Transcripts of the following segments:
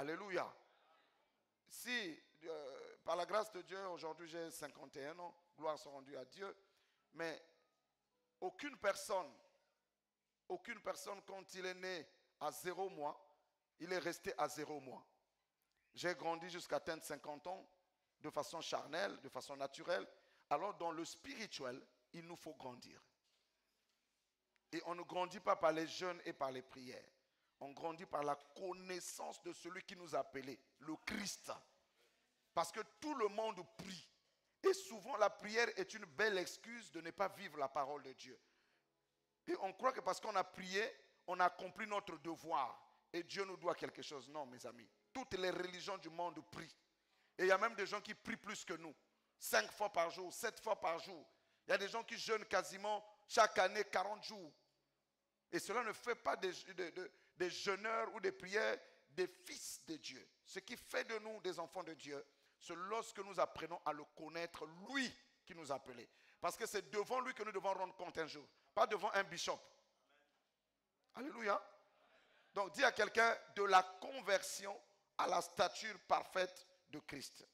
Alléluia. Si, par la grâce de Dieu, aujourd'hui j'ai 51 ans, gloire soit rendue à Dieu, mais aucune personne, quand il est né à 0 mois, il est resté à 0 mois. J'ai grandi jusqu'à atteindre 50 ans de façon charnelle, de façon naturelle. Alors dans le spirituel, il nous faut grandir. Et on ne grandit pas par les jeûnes et par les prières. On grandit par la connaissance de celui qui nous a appelés, le Christ. Parce que tout le monde prie. Et souvent la prière est une belle excuse de ne pas vivre la parole de Dieu. Et on croit que parce qu'on a prié, on a accompli notre devoir. Et Dieu nous doit quelque chose. Non, mes amis. Toutes les religions du monde prient. Et il y a même des gens qui prient plus que nous. 5 fois par jour, 7 fois par jour. Il y a des gens qui jeûnent quasiment chaque année 40 jours. Et cela ne fait pas des jeûneurs ou des prières des fils de Dieu. Ce qui fait de nous des enfants de Dieu, c'est lorsque nous apprenons à le connaître, lui qui nous a appelés. Parce que c'est devant lui que nous devons rendre compte un jour, pas devant un bishop. Alléluia. Donc dis à quelqu'un, de la conversion à la stature parfaite de Christ.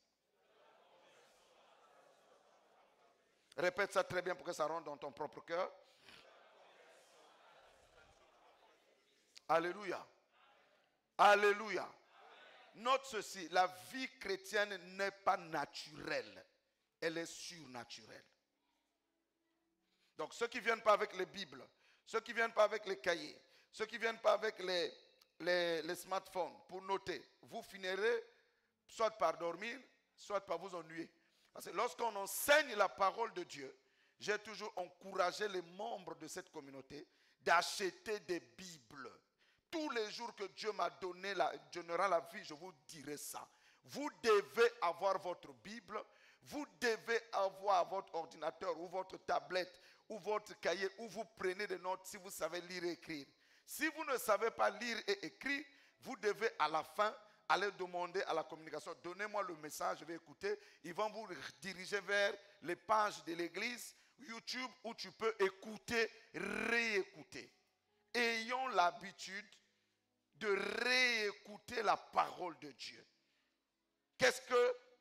Répète ça très bien pour que ça rentre dans ton propre cœur. Alléluia. Alléluia. Note ceci, la vie chrétienne n'est pas naturelle, elle est surnaturelle. Donc ceux qui ne viennent pas avec les Bibles, ceux qui ne viennent pas avec les cahiers, ceux qui ne viennent pas avec les smartphones pour noter, vous finirez soit par dormir, soit par vous ennuyer. Parce que lorsqu'on enseigne la parole de Dieu, j'ai toujours encouragé les membres de cette communauté d'acheter des Bibles. Tous les jours que Dieu m'a donnera la vie, je vous dirai ça. Vous devez avoir votre Bible, vous devez avoir votre ordinateur ou votre tablette ou votre cahier où vous prenez des notes si vous savez lire et écrire. Si vous ne savez pas lire et écrire, vous devez à la fin aller demander à la communication, donnez-moi le message, je vais écouter. Ils vont vous diriger vers les pages de l'église, YouTube, où tu peux écouter, réécouter. Ayons l'habitude de réécouter la parole de Dieu. Qu'est-ce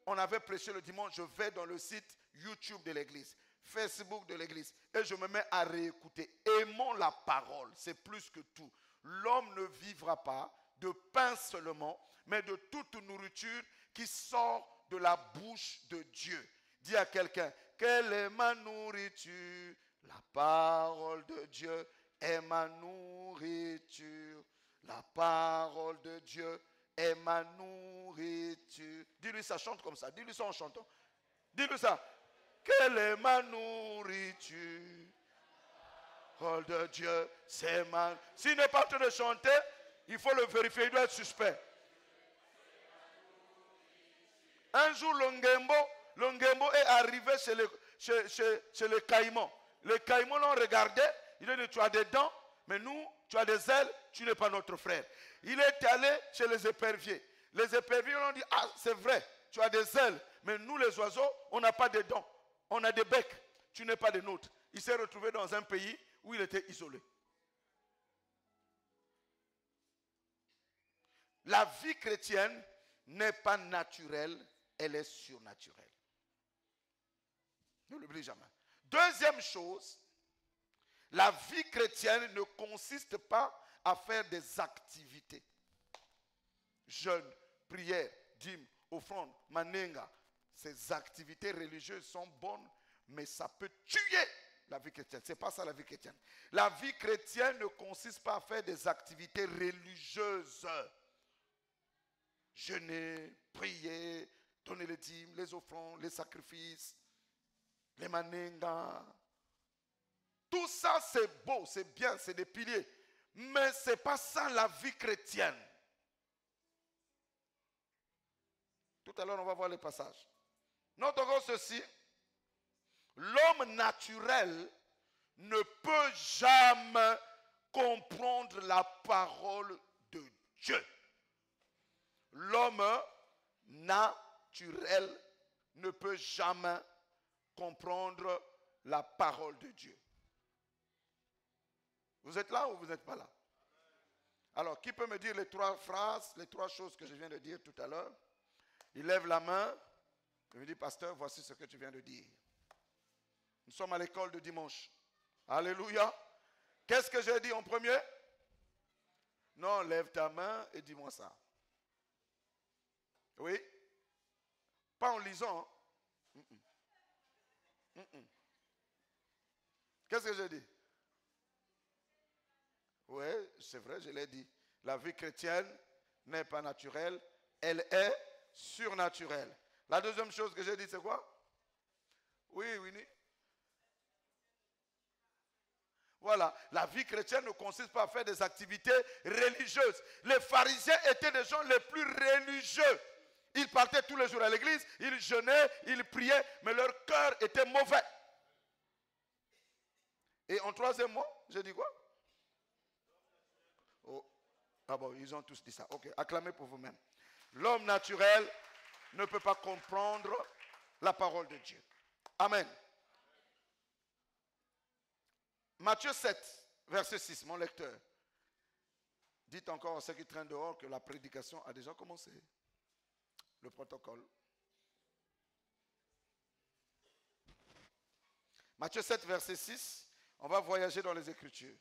qu'on avait prêché le dimanche? Je vais dans le site YouTube de l'église, Facebook de l'église, et je me mets à réécouter. Aimons la parole, c'est plus que tout. L'homme ne vivra pas de pain seulement, mais de toute nourriture qui sort de la bouche de Dieu. Dis à quelqu'un, quelle est ma nourriture? La parole de Dieu est ma nourriture. La parole de Dieu est ma nourriture. Dis-lui ça, chante comme ça. Dis-lui ça en chantant. Dis-lui ça. Quelle est ma nourriture? La parole de Dieu, c'est ma... S'il n'est pas en train de chanter, il faut le vérifier, il doit être suspect. Un jour, Longembo est arrivé chez les Caïmans. Les Caïmans l'ont regardé, il a dit, tu as des dents, mais nous, tu as des ailes, tu n'es pas notre frère. Il est allé chez les éperviers. Les éperviers l'ont dit, ah, c'est vrai, tu as des ailes, mais nous, les oiseaux, on n'a pas de dents, on a des becs, tu n'es pas des nôtres. Il s'est retrouvé dans un pays où il était isolé. La vie chrétienne n'est pas naturelle, elle est surnaturelle. Ne l'oublie jamais. Deuxième chose, la vie chrétienne ne consiste pas à faire des activités. Jeûne, prière, dîme, offrande, manenga. Ces activités religieuses sont bonnes, mais ça peut tuer la vie chrétienne. Ce n'est pas ça la vie chrétienne. La vie chrétienne ne consiste pas à faire des activités religieuses. Jeûner, prier, donner les dîmes, les offrandes, les sacrifices, les manengas. Tout ça c'est beau, c'est bien, c'est des piliers. Mais ce n'est pas ça la vie chrétienne. Tout à l'heure on va voir les passages. Note encore ceci. L'homme naturel ne peut jamais comprendre la parole de Dieu. L'homme naturel ne peut jamais comprendre la parole de Dieu. Vous êtes là ou vous n'êtes pas là? Alors, qui peut me dire les 3 phrases, les 3 choses que je viens de dire tout à l'heure? Il lève la main. Je me dis, pasteur, voici ce que tu viens de dire. Nous sommes à l'école de dimanche. Alléluia. Qu'est-ce que j'ai dit en premier? Non, lève ta main et dis-moi ça. Oui? Pas en lisant. Qu'est-ce que j'ai dit? Oui, c'est vrai, je l'ai dit. La vie chrétienne n'est pas naturelle, elle est surnaturelle. La deuxième chose que j'ai dit, c'est quoi? Oui, Winnie. Voilà, la vie chrétienne ne consiste pas à faire des activités religieuses. Les pharisiens étaient des gens les plus religieux. Ils partaient tous les jours à l'église, ils jeûnaient, ils priaient, mais leur cœur était mauvais. Et en troisième mot, j'ai dit quoi? Oh. Ah bon, ils ont tous dit ça. Ok, acclamez pour vous-même. L'homme naturel ne peut pas comprendre la parole de Dieu. Amen. Matthieu 7, verset 6, mon lecteur. Dites encore à ceux qui traînent dehors que la prédication a déjà commencé. Le protocole. Matthieu 7, verset 6. On va voyager dans les Écritures.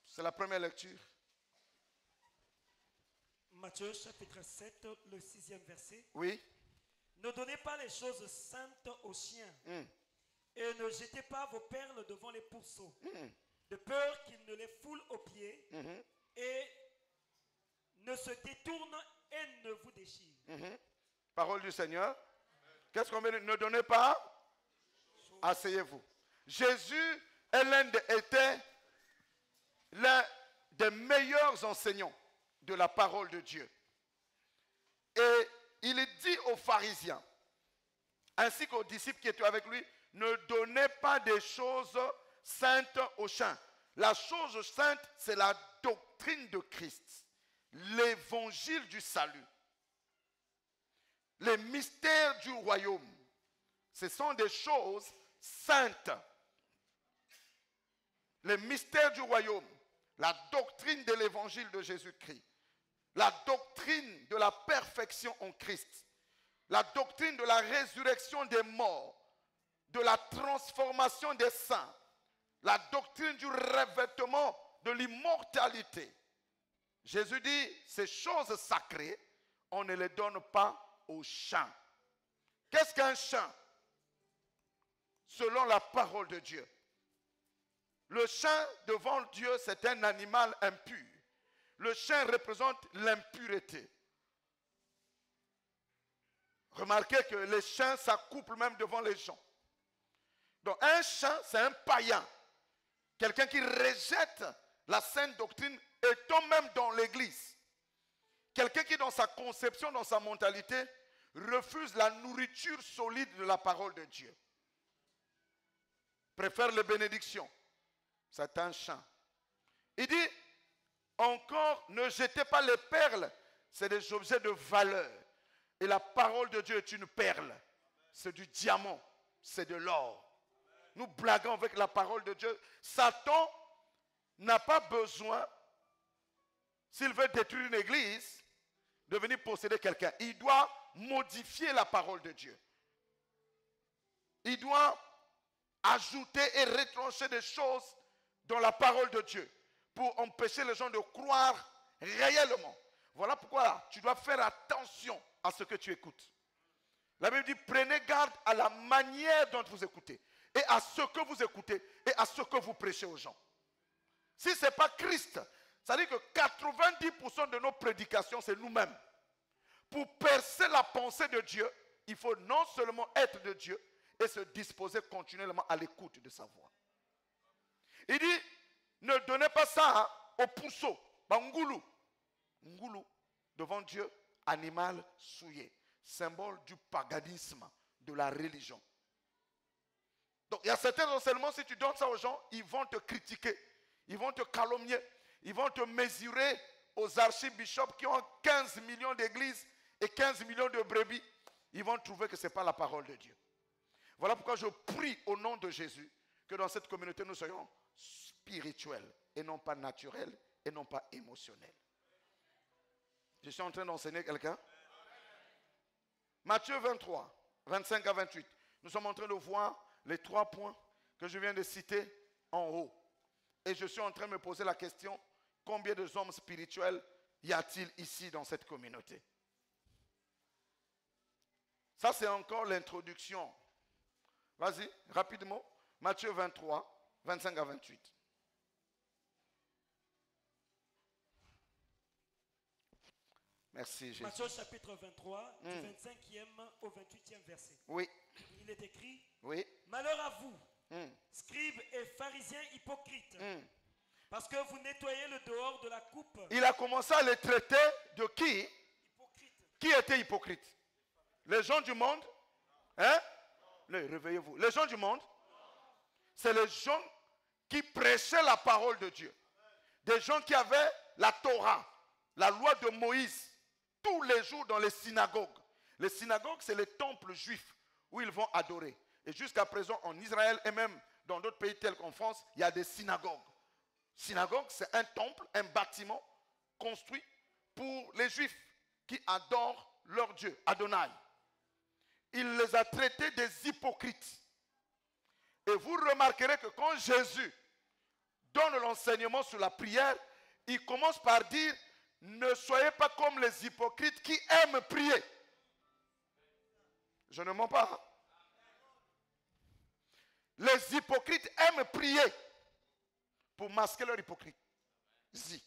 C'est la première lecture. Matthieu chapitre 7, le 6e verset. Oui. Ne donnez pas les choses saintes aux chiens. Et ne jetez pas vos perles devant les pourceaux, de peur qu'ils ne les foulent aux pieds et ne se détournent et ne vous déchirent. Parole du Seigneur. Qu'est-ce qu'on veut dire? Ne donnez pas, asseyez-vous. Jésus était l'un des meilleurs enseignants de la parole de Dieu. Et il dit aux pharisiens, ainsi qu'aux disciples qui étaient avec lui, ne donnez pas des choses saintes aux chiens. La chose sainte, c'est la doctrine de Christ, l'évangile du salut, les mystères du royaume. Ce sont des choses saintes. Les mystères du royaume, la doctrine de l'évangile de Jésus-Christ, la doctrine de la perfection en Christ, la doctrine de la résurrection des morts, de la transformation des saints, la doctrine du revêtement de l'immortalité. Jésus dit, ces choses sacrées, on ne les donne pas aux chiens. Qu'est-ce qu'un chien? Selon la parole de Dieu. Le chien devant Dieu, c'est un animal impur. Le chien représente l'impureté. Remarquez que les chiens s'accouplent même devant les gens. Donc un chien, c'est un païen. Quelqu'un qui rejette la sainte doctrine étant même dans l'église. Quelqu'un qui dans sa conception, dans sa mentalité, refuse la nourriture solide de la parole de Dieu. Préfère les bénédictions. C'est un chien. Il dit, encore, ne jetez pas les perles. C'est des objets de valeur. Et la parole de Dieu est une perle. C'est du diamant. C'est de l'or. Nous blaguons avec la parole de Dieu. Satan n'a pas besoin, s'il veut détruire une église, de venir posséder quelqu'un. Il doit modifier la parole de Dieu. Il doit ajouter et retrancher des choses dans la parole de Dieu pour empêcher les gens de croire réellement. Voilà pourquoi tu dois faire attention à ce que tu écoutes. La Bible dit, prenez garde à la manière dont vous écoutez et à ce que vous écoutez et à ce que vous prêchez aux gens. Si ce n'est pas Christ, ça veut dire que 90% de nos prédications, c'est nous-mêmes. Pour percer la pensée de Dieu, il faut non seulement être de Dieu et se disposer continuellement à l'écoute de sa voix. Il dit, ne donnez pas ça au pousseau, ngoulou. Ngoulou, devant Dieu, animal souillé, symbole du paganisme, de la religion. Donc il y a certains enseignements, si tu donnes ça aux gens, ils vont te critiquer, ils vont te calomnier, ils vont te mesurer aux archibishops qui ont 15 millions d'églises et 15 millions de brebis. Ils vont trouver que ce n'est pas la parole de Dieu. Voilà pourquoi je prie au nom de Jésus que dans cette communauté nous soyons spirituels et non pas naturels et non pas émotionnel. Je suis en train d'enseigner quelqu'un. Matthieu 23, 25 à 28. Nous sommes en train de voir les 3 points que je viens de citer en haut. Et je suis en train de me poser la question, combien de hommes spirituels y a-t-il ici dans cette communauté? Ça, c'est encore l'introduction. Vas-y, rapidement. Matthieu 23, 25 à 28. Merci, Jésus. Matthieu chapitre 23, du 25e au 28e verset. Oui. Il est écrit, Oui. malheur à vous, scribes et pharisiens hypocrites, parce que vous nettoyez le dehors de la coupe. Il a commencé à les traiter de qui? Hypocrite. Qui était hypocrite? Les gens du monde? Hein? Réveillez-vous. Les gens du monde? C'est les gens qui prêchaient la parole de Dieu. Des gens qui avaient la Torah, la loi de Moïse, tous les jours dans les synagogues. Les synagogues, c'est les temples juifs où ils vont adorer. Et jusqu'à présent, en Israël et même dans d'autres pays tels qu'en France, il y a des synagogues. Synagogue, c'est un temple, un bâtiment construit pour les juifs qui adorent leur Dieu, Adonai. Il les a traités des hypocrites. Et vous remarquerez que quand Jésus donne l'enseignement sur la prière, il commence par dire, ne soyez pas comme les hypocrites qui aiment prier. Je ne mens pas. Hein? Les hypocrites aiment prier pour masquer leur hypocrisie.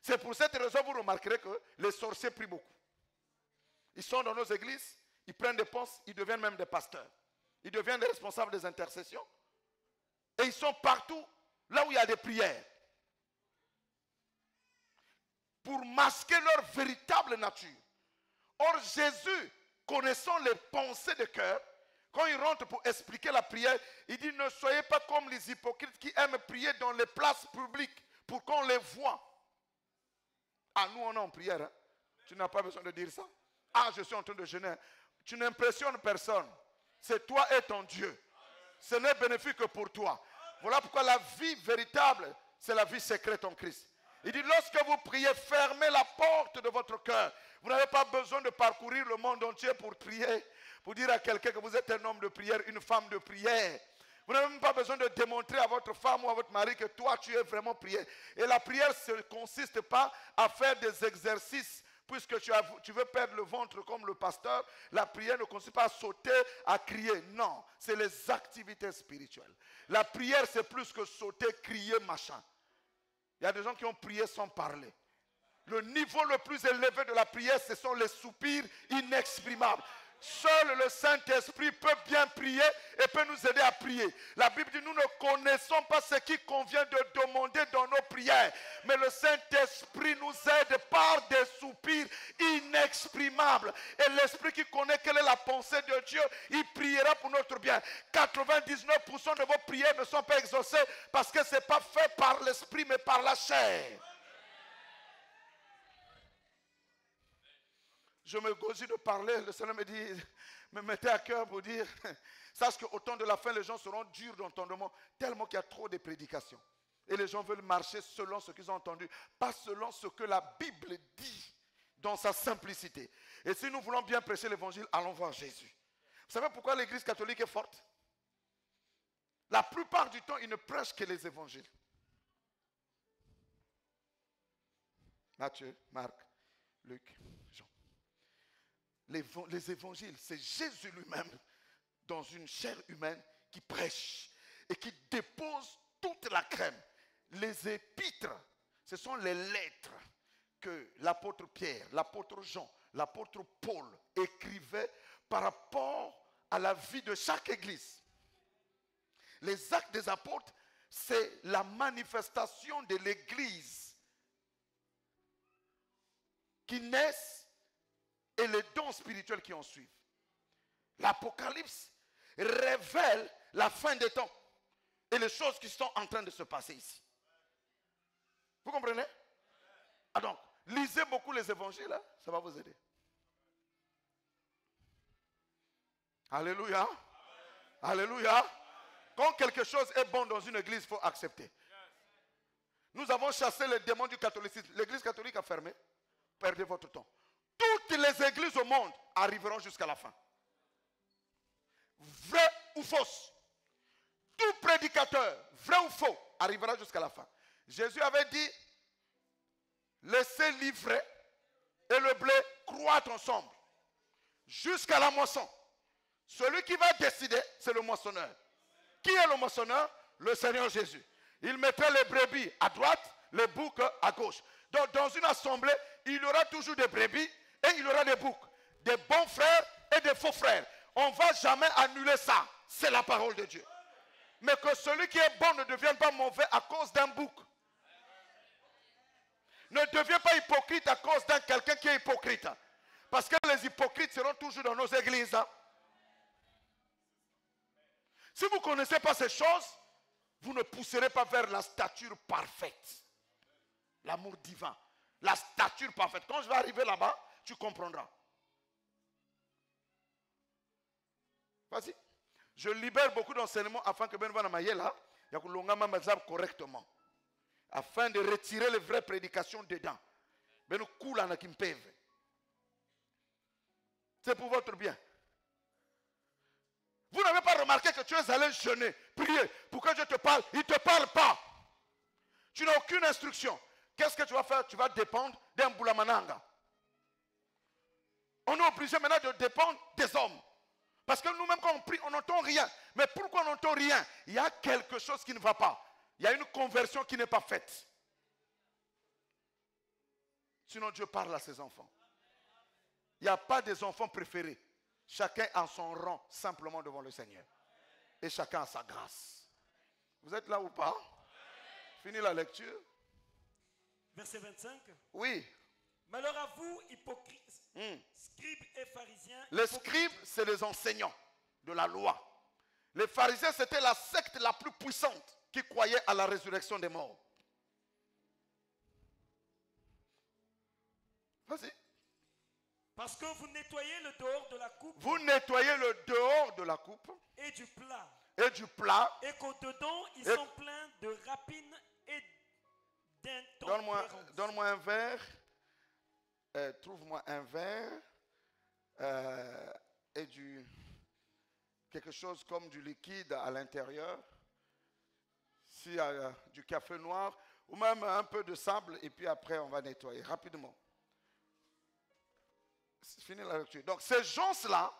C'est pour cette raison que vous remarquerez que les sorciers prient beaucoup. Ils sont dans nos églises, ils prennent des postes, ils deviennent même des pasteurs. Ils deviennent des responsables des intercessions. Et ils sont partout, là où il y a des prières. Pour masquer leur véritable nature. Or, Jésus, connaissant les pensées de cœur, quand il rentre pour expliquer la prière, il dit, ne soyez pas comme les hypocrites qui aiment prier dans les places publiques pour qu'on les voie. Ah, nous, on est en prière. Hein? Tu n'as pas besoin de dire ça. Ah, je suis en train de jeûner. Tu n'impressionnes personne. C'est toi et ton Dieu. Ce n'est bénéfique que pour toi. Voilà pourquoi la vie véritable, c'est la vie secrète en Christ. Il dit, lorsque vous priez, fermez la porte de votre cœur. Vous n'avez pas besoin de parcourir le monde entier pour prier. Pour dire à quelqu'un que vous êtes un homme de prière, une femme de prière. Vous n'avez même pas besoin de démontrer à votre femme ou à votre mari que toi, tu es vraiment prière. Et la prière ne consiste pas à faire des exercices. Puisque tu veux perdre le ventre comme le pasteur, la prière ne consiste pas à sauter, à crier. Non, c'est les activités spirituelles. La prière, c'est plus que sauter, crier, machin. Il y a des gens qui ont prié sans parler. Le niveau le plus élevé de la prière, ce sont les soupirs inexprimables. Seul le Saint-Esprit peut bien prier et peut nous aider à prier. La Bible dit, nous ne connaissons pas ce qui convient de demander dans nos prières. Mais le Saint-Esprit nous aide par des soupirs inexprimables. Et l'Esprit qui connaît quelle est la pensée de Dieu, il priera pour notre bien. 99% de vos prières ne sont pas exaucées parce que ce n'est pas fait par l'Esprit mais par la chair. Je me gosille de parler, le Seigneur me dit, me mettez à cœur pour dire, sache qu'au temps de la fin, les gens seront durs d'entendement, tellement qu'il y a trop de prédications. Et les gens veulent marcher selon ce qu'ils ont entendu, pas selon ce que la Bible dit dans sa simplicité. Et si nous voulons bien prêcher l'évangile, allons voir Jésus. Vous savez pourquoi l'église catholique est forte? La plupart du temps, ils ne prêchent que les évangiles. Matthieu, Marc, Luc, Jean. Les évangiles, c'est Jésus lui-même dans une chair humaine qui prêche et qui dépose toute la crème. Les épîtres, ce sont les lettres que l'apôtre Pierre, l'apôtre Jean, l'apôtre Paul écrivaient par rapport à la vie de chaque église. Les actes des apôtres, c'est la manifestation de l'église qui naissent et les dons spirituels qui en suivent. L'Apocalypse révèle la fin des temps et les choses qui sont en train de se passer ici. Vous comprenez? Ah donc, lisez beaucoup les évangiles, hein? Ça va vous aider. Alléluia. Alléluia. Quand quelque chose est bon dans une église, il faut accepter. Nous avons chassé les démons du catholicisme. L'église catholique a fermé. Perdez votre temps. Toutes les églises au monde arriveront jusqu'à la fin. Vrai ou fausse. Tout prédicateur, vrai ou faux, arrivera jusqu'à la fin. Jésus avait dit, laissez l'ivraie et le blé croître ensemble jusqu'à la moisson. Celui qui va décider, c'est le moissonneur. Qui est le moissonneur? Le Seigneur Jésus. Il mettrait les brebis à droite, les boucs à gauche. Donc dans une assemblée, il y aura toujours des brebis et il y aura des boucs. Des bons frères et des faux frères. On ne va jamais annuler ça. C'est la parole de Dieu. Mais que celui qui est bon ne devienne pas mauvais à cause d'un bouc. Ne deviens pas hypocrite à cause d'un quelqu'un qui est hypocrite. Parce que les hypocrites seront toujours dans nos églises. Si vous ne connaissez pas ces choses, vous ne pousserez pas vers la stature parfaite. L'amour divin. La stature parfaite. Quand je vais arriver là-bas, tu comprendras. Vas-y. Je libère beaucoup d'enseignements afin que Ben Vanamaye là, il y a correctement. Afin de retirer les vraies prédications dedans. Ben Koula na Kimpeve. C'est pour votre bien. Vous n'avez pas remarqué que tu es allé jeûner, prier, pour que Dieu te parle. Il ne te parle pas. Tu n'as aucune instruction. Qu'est-ce que tu vas faire? Tu vas dépendre d'un boulamananga. On est obligé maintenant de dépendre des hommes. Parce que nous-mêmes, quand on prie, on n'entend rien. Mais pourquoi on n'entend rien? Il y a quelque chose qui ne va pas. Il y a une conversion qui n'est pas faite. Sinon, Dieu parle à ses enfants. Il n'y a pas des enfants préférés. Chacun a son rang simplement devant le Seigneur. Et chacun a sa grâce. Vous êtes là ou pas? Fini la lecture. Verset 25. Oui. Malheur à vous, hypocrites, scribes et pharisiens. Les scribes, c'est les enseignants de la loi. Les pharisiens, c'était la secte la plus puissante qui croyait à la résurrection des morts. Vas-y. Parce que vous nettoyez le dehors de la coupe. Vous nettoyez le dehors de la coupe. Et du plat. Et du plat. Et qu'au-dedans, ils sont pleins de rapines et d'intempérance. Donne-moi un verre. Trouve-moi un verre. Et quelque chose comme du liquide à l'intérieur. S'il y a du café noir. Ou même un peu de sable. Et puis après, on va nettoyer rapidement. C'est fini la lecture. Donc ces gens-là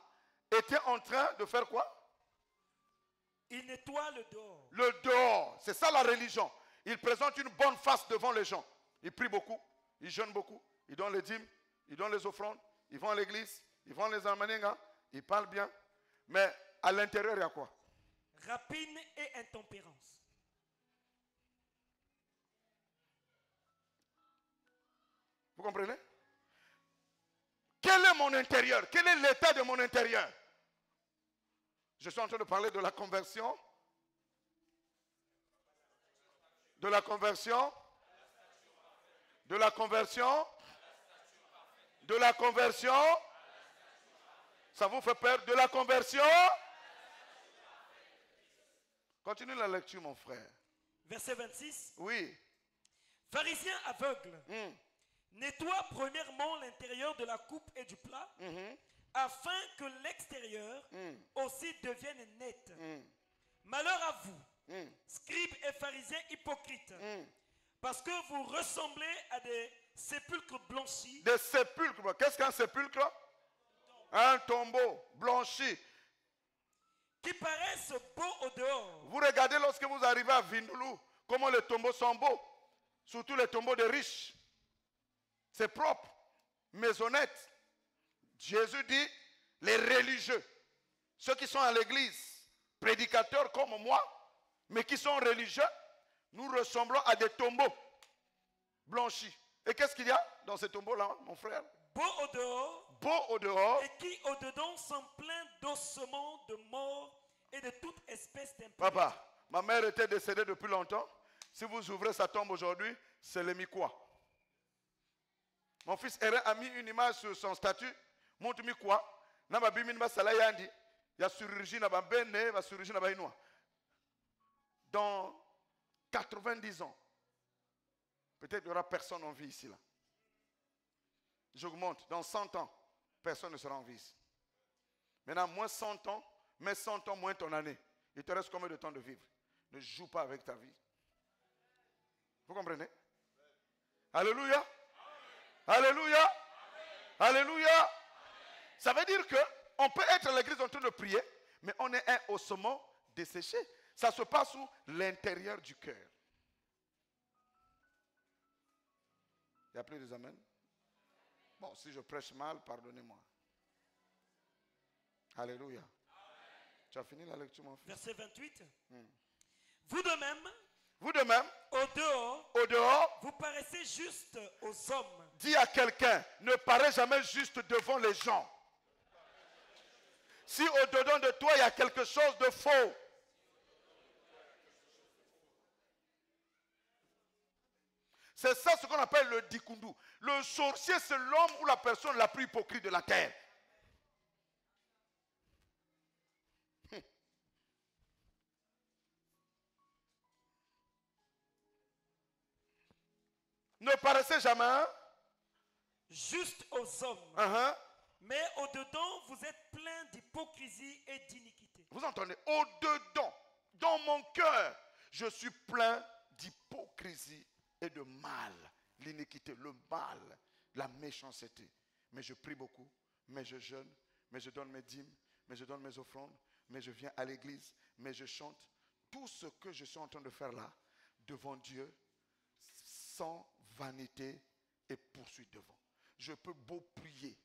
étaient en train de faire quoi? Ils nettoient le dehors. Le dehors. C'est ça la religion. Ils présentent une bonne face devant les gens. Ils prient beaucoup. Ils jeûnent beaucoup. Ils donnent les dîmes. Ils donnent les offrandes. Ils vont à l'église. Ils vont les amaninga. Ils parlent bien. Mais à l'intérieur, il y a quoi? Rapine et intempérance. Vous comprenez? Quel est mon intérieur? Quel est l'état de mon intérieur? Je suis en train de parler de la conversion. De la conversion. De la conversion. De la conversion. Ça vous fait peur? De la conversion. Continue la lecture, mon frère. Verset 26. Oui. Pharisiens aveugles. Nettoie premièrement l'intérieur de la coupe et du plat, afin que l'extérieur aussi devienne net. Malheur à vous, scribes et pharisiens hypocrites, parce que vous ressemblez à des sépulcres blanchis. Des sépulcres. Qu'est-ce qu'un sépulcre? Un tombeau blanchi. Qui paraissent beaux au dehors. Vous regardez lorsque vous arrivez à Vindoulou, comment les tombeaux sont beaux. Surtout les tombeaux des riches. C'est propre, maisonnette. Jésus dit, les religieux, ceux qui sont à l'église, prédicateurs comme moi, mais qui sont religieux, nous ressemblons à des tombeaux blanchis. Et qu'est-ce qu'il y a dans ces tombeaux-là, mon frère? Beaux au dehors. Beaux au dehors. Et qui au-dedans sont pleins d'ossements, de morts et de toute espèce d'impureté. Papa, ma mère était décédée depuis longtemps. Si vous ouvrez sa tombe aujourd'hui, c'est le Mikwa. Mon fils Eren a mis une image sur son statut. Montre Mikwa. Naba bimin ba salayandi. Ya chirurgie na ba bene, ba chirurgie na ba inwa. Dans 90 ans, peut-être il n'y aura personne en vie ici. Là. J'augmente. Dans 100 ans, personne ne sera en vie ici. Maintenant, moins 100 ans, mais 100 ans moins ton année. Il te reste combien de temps de vivre? Ne joue pas avec ta vie. Vous comprenez? Alléluia. Alléluia. Alléluia. Ça veut dire qu'on peut être à l'église en train de prier, mais on est un ossement desséché. Ça se passe sous l'intérieur du cœur. Il n'y a plus des amens? Bon, si je prêche mal, pardonnez-moi. Alléluia. Tu as fini la lecture, mon fils? Verset 28. Vous de même, au dehors, vous paraissez juste aux hommes. Dis à quelqu'un, ne parais jamais juste devant les gens. Si au-dedans de toi, il y a quelque chose de faux, c'est ça ce qu'on appelle le dikundu. Le sorcier, c'est l'homme ou la personne la plus hypocrite de la terre. Ne paraissez jamais juste aux hommes. Mais au-dedans, vous êtes plein d'hypocrisie et d'iniquité. Vous entendez? Au-dedans, dans mon cœur, je suis plein d'hypocrisie et de mal. L'iniquité, le mal, la méchanceté. Mais je prie beaucoup, mais je jeûne, mais je donne mes dîmes, mais je donne mes offrandes, mais je viens à l'église, mais je chante. Tout ce que je suis en train de faire là, devant Dieu, sans vanité et poursuite devant. Je peux beau prier.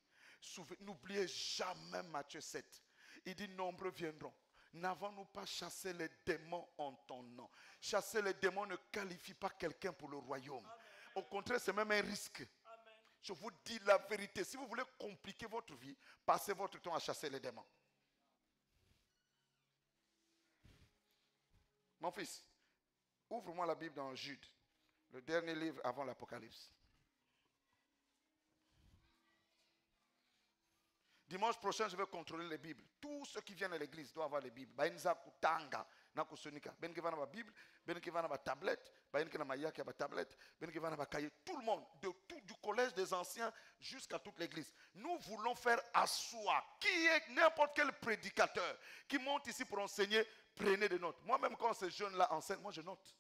N'oubliez jamais Matthieu 7. Il dit, nombreux viendront. N'avons-nous pas chassé les démons en ton nom? Chasser les démons ne qualifie pas quelqu'un pour le royaume. Amen. Au contraire, c'est même un risque. Amen. Je vous dis la vérité. Si vous voulez compliquer votre vie, passez votre temps à chasser les démons. Mon fils, ouvre-moi la Bible dans Jude, le dernier livre avant l'Apocalypse. Dimanche prochain, je vais contrôler les Bibles. Tous ceux qui viennent à l'église doivent avoir les Bibles. Tout le monde, du collège des anciens jusqu'à toute l'église. Nous voulons faire asseoir. Qui est n'importe quel prédicateur qui monte ici pour enseigner, prenez des notes. Moi-même, quand ces jeunes-là enseignent, moi je note.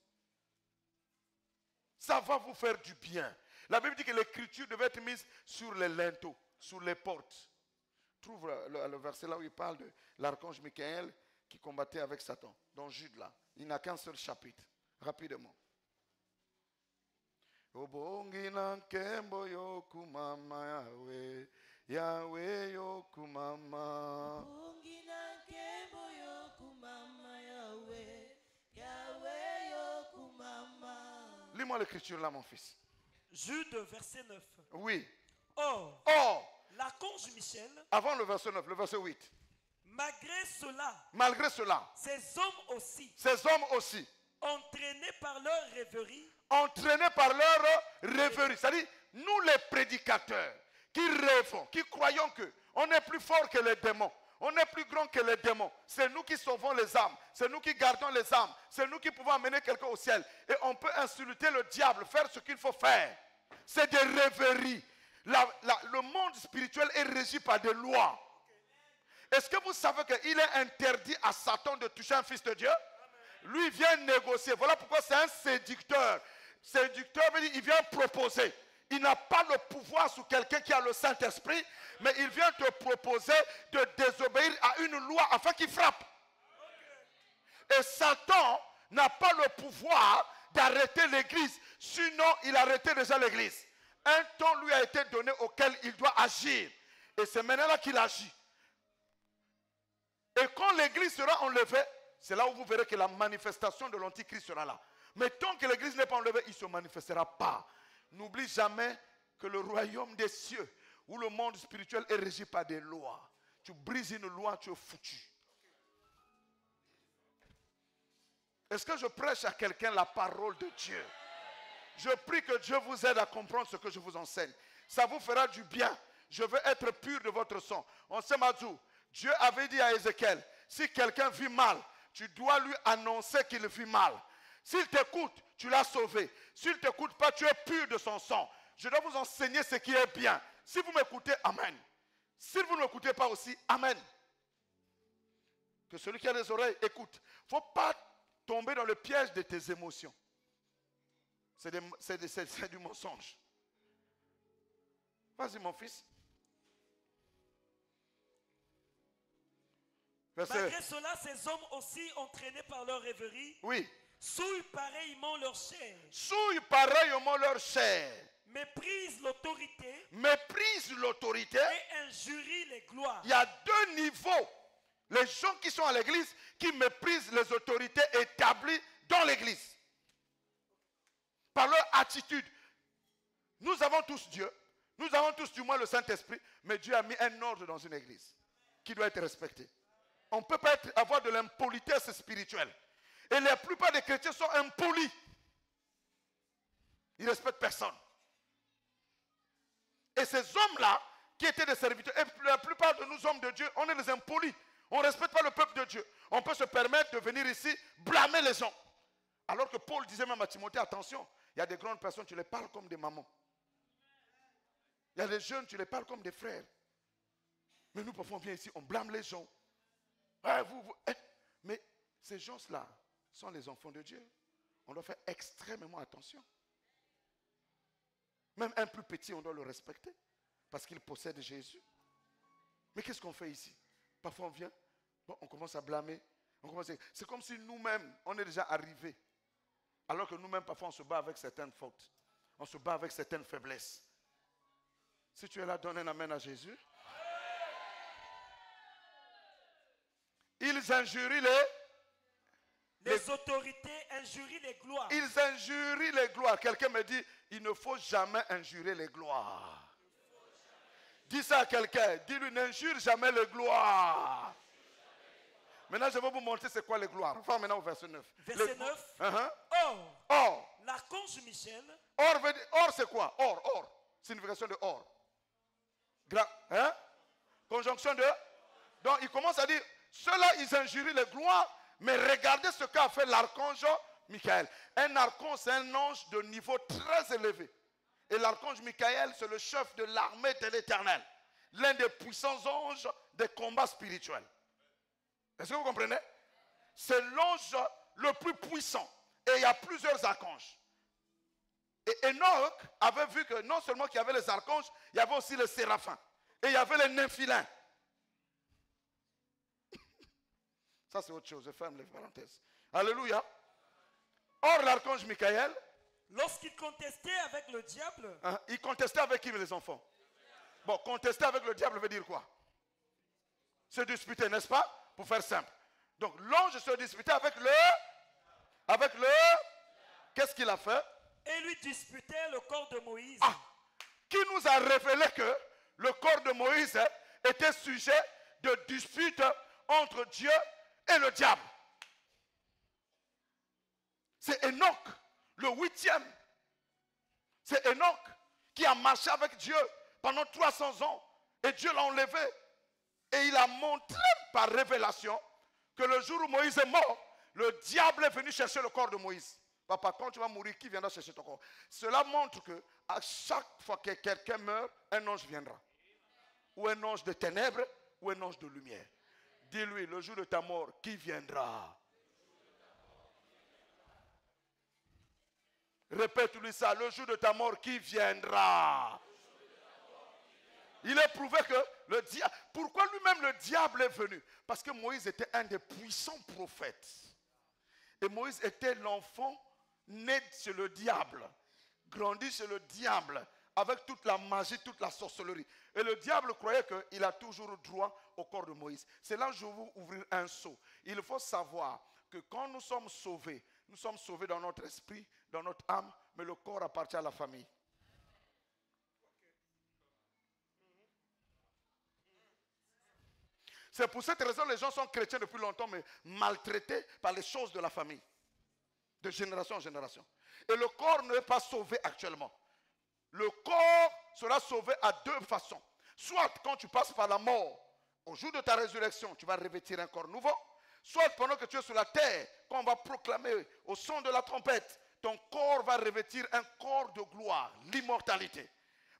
Ça va vous faire du bien. La Bible dit que l'écriture devait être mise sur les linteaux, sur les portes. Trouve le verset là où il parle de l'archange Michael qui combattait avec Satan. Dans Jude là. Il n'a qu'un seul chapitre. Rapidement. Obongi nankembo yokumama Yahweh. Yahweh yokumama. Obongi nankembo yokumama Yahweh. Yahweh yokumama. Lis-moi l'écriture là, mon fils. Jude, verset 9. Oui. Or, l'archange Michel, avant le verset 9, le verset 8. Malgré cela, ces hommes aussi, entraînés par leur rêverie, c'est-à-dire nous les prédicateurs qui rêvons, qui croyons que on est plus fort que les démons, on est plus grand que les démons, c'est nous qui sauvons les âmes, c'est nous qui gardons les âmes, c'est nous qui pouvons amener quelqu'un au ciel, et on peut insulter le diable, faire ce qu'il faut faire. C'est des rêveries. Le monde spirituel est régi par des lois. Est-ce que vous savez qu'il est interdit à Satan de toucher un fils de Dieu? Lui, il vient négocier. Voilà pourquoi c'est un séducteur. Séducteur veut dire qu'il vient proposer. Il n'a pas le pouvoir sur quelqu'un qui a le Saint-Esprit, mais il vient te proposer de désobéir à une loi afin qu'il frappe. Et Satan n'a pas le pouvoir d'arrêter l'église. Sinon, il arrêtait déjà l'église. Un temps lui a été donné auquel il doit agir. Et c'est maintenant là qu'il agit. Et quand l'église sera enlevée, c'est là où vous verrez que la manifestation de l'antichrist sera là. Mais tant que l'église n'est pas enlevée, il ne se manifestera pas. N'oublie jamais que le royaume des cieux, où le monde spirituel est régi par des lois. Tu brises une loi, tu es foutu. Est-ce que je prêche à quelqu'un la parole de Dieu? Je prie que Dieu vous aide à comprendre ce que je vous enseigne. Ça vous fera du bien. Je veux être pur de votre sang. On sait, Madou, Dieu avait dit à Ézéchiel, si quelqu'un vit mal, tu dois lui annoncer qu'il vit mal. S'il t'écoute, tu l'as sauvé. S'il ne t'écoute pas, tu es pur de son sang. Je dois vous enseigner ce qui est bien. Si vous m'écoutez, amen. Si vous ne m'écoutez pas aussi, amen. Que celui qui a des oreilles écoute. Il ne faut pas tomber dans le piège de tes émotions. C'est du mensonge. Vas-y, mon fils. Malgré cela, ces hommes aussi, entraînés par leur rêverie, oui, souillent pareillement leur chair. Souillent pareillement leur chair. Méprisent l'autorité. Méprisent l'autorité. Et injurient les gloires. Il y a deux niveaux. Les gens qui sont à l'église, qui méprisent les autorités établies dans l'église. Par leur attitude. Nous avons tous Dieu. Nous avons tous du moins le Saint-Esprit. Mais Dieu a mis un ordre dans une église qui doit être respecté. On ne peut pas avoir de l'impolitesse spirituelle. Et la plupart des chrétiens sont impolis. Ils ne respectent personne. Et ces hommes-là, qui étaient des serviteurs, et la plupart de nous hommes de Dieu, on est des impolis. On ne respecte pas le peuple de Dieu. On peut se permettre de venir ici blâmer les gens. Alors que Paul disait même à Timothée, attention, il y a des grandes personnes, tu les parles comme des mamans. Il y a des jeunes, tu les parles comme des frères. Mais nous, parfois, on vient ici, on blâme les gens. Mais ces gens-là sont les enfants de Dieu. On doit faire extrêmement attention. Même un plus petit, on doit le respecter. Parce qu'il possède Jésus. Mais qu'est-ce qu'on fait ici? Parfois on vient, bon, on commence à blâmer. C'est comme si nous-mêmes, on est déjà arrivés. Alors que nous-mêmes, parfois, on se bat avec certaines fautes. On se bat avec certaines faiblesses. Si tu es là, donne un amen à Jésus. Ils injurient les autorités injurient les gloires. Ils injurient les gloires. Quelqu'un me dit, il ne faut jamais injurer les gloires. Dis ça à quelqu'un. Dis-lui, n'injure jamais les gloires. Maintenant, je vais vous montrer c'est quoi les gloires. Enfin, maintenant au verset 9. Verset 9. Or. L'archange Michel. Or, c'est quoi? Or. Signification de or. Conjonction de. Donc, il commence à dire, ceux-là, ils injurient les gloires, mais regardez ce qu'a fait l'archange Michael. Un archange, c'est un ange de niveau très élevé. Et l'archange Michael, c'est le chef de l'armée de l'Éternel. L'un des puissants anges des combats spirituels. Est-ce que vous comprenez? C'est l'ange le plus puissant. Et il y a plusieurs archanges. Et Enoch avait vu que non seulement qu'il y avait les archanges, il y avait aussi les séraphins. Et il y avait les nymphilins. Ça c'est autre chose, je ferme les parenthèses. Alléluia. Or l'archange Michael, lorsqu'il contestait avec le diable. Il contestait avec qui les enfants? Bon, contester avec le diable veut dire quoi? Se disputer, n'est-ce pas? Pour faire simple. Donc l'ange se disputait avec le... Qu'est-ce qu'il a fait? Et lui disputait le corps de Moïse. Qui nous a révélé que le corps de Moïse était sujet de dispute entre Dieu et le diable. C'est Enoch, le 8e. C'est Enoch qui a marché avec Dieu pendant 300 ans. Et Dieu l'a enlevé. Et il a montré par révélation que le jour où Moïse est mort, le diable est venu chercher le corps de Moïse. Papa, quand tu vas mourir, qui viendra chercher ton corps? Cela montre que à chaque fois que quelqu'un meurt, un ange viendra. Ou un ange de ténèbres, ou un ange de lumière. Dis-lui, le jour de ta mort, qui viendra? Répète-lui ça, le jour de ta mort, qui viendra? Il est prouvé que le diable... Pourquoi lui-même le diable est venu? Parce que Moïse était un des puissants prophètes. Et Moïse était l'enfant né chez le diable, grandi chez le diable, avec toute la magie, toute la sorcellerie. Et le diable croyait qu'il a toujours droit au corps de Moïse. C'est là que je veux ouvrir un seau. Il faut savoir que quand nous sommes sauvés dans notre esprit, dans notre âme, mais le corps appartient à la famille. C'est pour cette raison que les gens sont chrétiens depuis longtemps, mais maltraités par les choses de la famille. De génération en génération. Et le corps n'est pas sauvé actuellement. Le corps sera sauvé à deux façons. Soit quand tu passes par la mort, au jour de ta résurrection, tu vas revêtir un corps nouveau. Soit pendant que tu es sur la terre, quand on va proclamer au son de la trompette, ton corps va revêtir un corps de gloire, l'immortalité.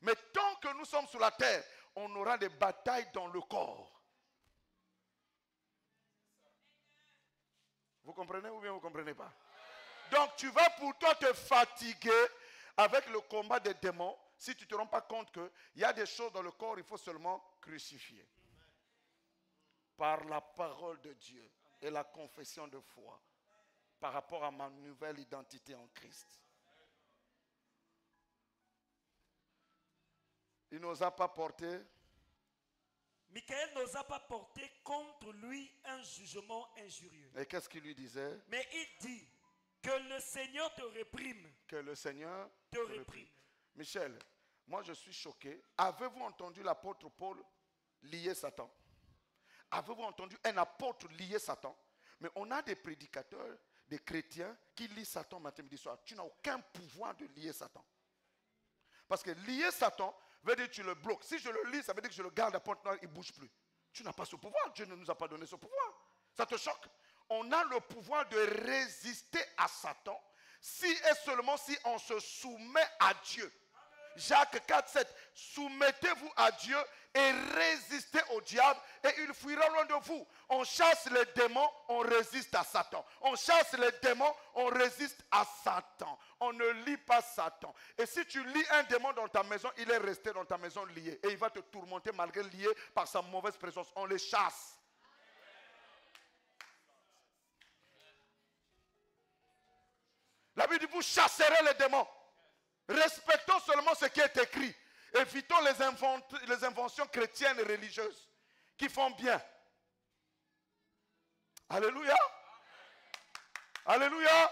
Mais tant que nous sommes sur la terre, on aura des batailles dans le corps. Vous comprenez ou bien vous ne comprenez pas? Donc tu vas pour toi te fatiguer avec le combat des démons si tu ne te rends pas compte qu'il y a des choses dans le corps, il faut seulement crucifier. Par la parole de Dieu et la confession de foi par rapport à ma nouvelle identité en Christ. Il n'osa pas porter. Michael n'osa pas porter contre lui un jugement injurieux. Et qu'est-ce qu'il lui disait? Mais il dit que le Seigneur te réprime. Que le Seigneur te réprime. Michel, moi je suis choqué. Avez-vous entendu l'apôtre Paul lier Satan? Avez-vous entendu un apôtre lier Satan? Mais on a des prédicateurs, des chrétiens qui lient Satan matin, midi, soir. Tu n'as aucun pouvoir de lier Satan. Parce que lier Satan veut dire que tu le bloques. Si je le lis, ça veut dire que je le garde à Pointe-Noire, il ne bouge plus. Tu n'as pas ce pouvoir. Dieu ne nous a pas donné ce pouvoir. Ça te choque? On a le pouvoir de résister à Satan si et seulement si on se soumet à Dieu. Jacques 4, 7. Soumettez-vous à Dieu et résistez au diable et il fuira loin de vous. On chasse les démons, on résiste à Satan. On chasse les démons, on résiste à Satan. On ne lie pas Satan. Et si tu lis un démon dans ta maison, il est resté dans ta maison lié. Et il va te tourmenter malgré lié par sa mauvaise présence. On les chasse. La Bible dit, vous chasserez les démons. Respectons seulement ce qui est écrit. Évitons les inventions chrétiennes et religieuses qui font bien. Alléluia. Alléluia. Amen.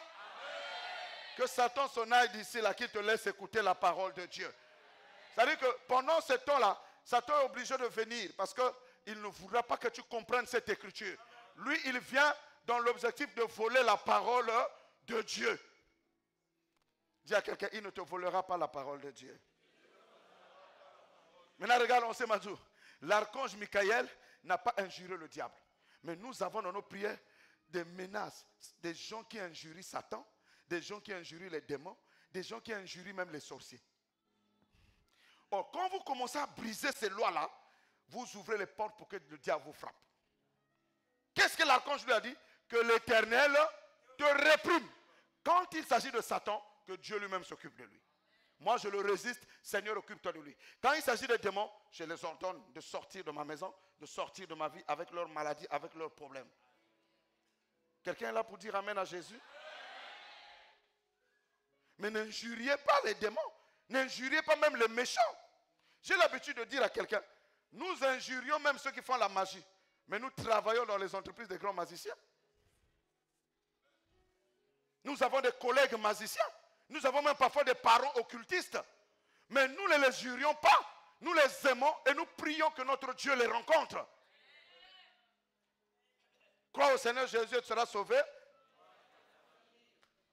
Que Satan s'en aille d'ici là, qu'il te laisse écouter la parole de Dieu. C'est-à-dire que pendant ce temps-là, Satan est obligé de venir parce qu'il ne voudra pas que tu comprennes cette écriture. Lui, il vient dans l'objectif de voler la parole de Dieu. Dis à quelqu'un, il ne te volera pas la parole de Dieu. Maintenant, regarde, on sait Mazou. L'archange Michael n'a pas injurié le diable. Mais nous avons dans nos prières des menaces. Des gens qui injurient Satan, des gens qui injurient les démons, des gens qui injurient même les sorciers. Or, quand vous commencez à briser ces lois-là, vous ouvrez les portes pour que le diable vous frappe. Qu'est-ce que l'archange lui a dit? Que l'Éternel te réprime. Quand il s'agit de Satan, que Dieu lui-même s'occupe de lui. Moi, je le résiste. Seigneur, occupe-toi de lui. Quand il s'agit des démons, je les ordonne de sortir de ma maison, de sortir de ma vie avec leurs maladies, avec leurs problèmes. Quelqu'un est là pour dire Amen à Jésus? Mais n'injuriez pas les démons. N'injuriez pas même les méchants. J'ai l'habitude de dire à quelqu'un, nous injurions même ceux qui font la magie. Mais nous travaillons dans les entreprises des grands magiciens. Nous avons des collègues magiciens. Nous avons même parfois des parents occultistes. Mais nous ne les jurions pas. Nous les aimons et nous prions que notre Dieu les rencontre. Crois au Seigneur Jésus et tu seras sauvé.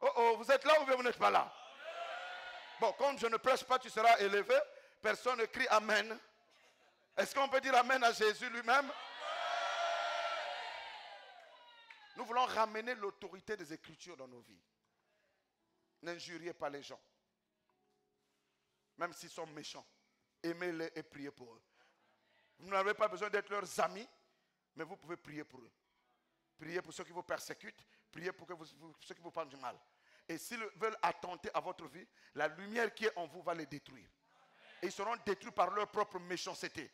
Oh, vous êtes là ou bien vous n'êtes pas là? Bon, comme je ne prêche pas, tu seras élevé. Personne ne crie Amen. Est-ce qu'on peut dire Amen à Jésus lui-même? Nous voulons ramener l'autorité des Écritures dans nos vies. N'injuriez pas les gens. Même s'ils sont méchants. Aimez-les et priez pour eux. Vous n'avez pas besoin d'être leurs amis, mais vous pouvez prier pour eux. Priez pour ceux qui vous persécutent. Priez pour ceux qui vous parlent du mal. Et s'ils veulent attenter à votre vie, la lumière qui est en vous va les détruire. Et ils seront détruits par leur propre méchanceté.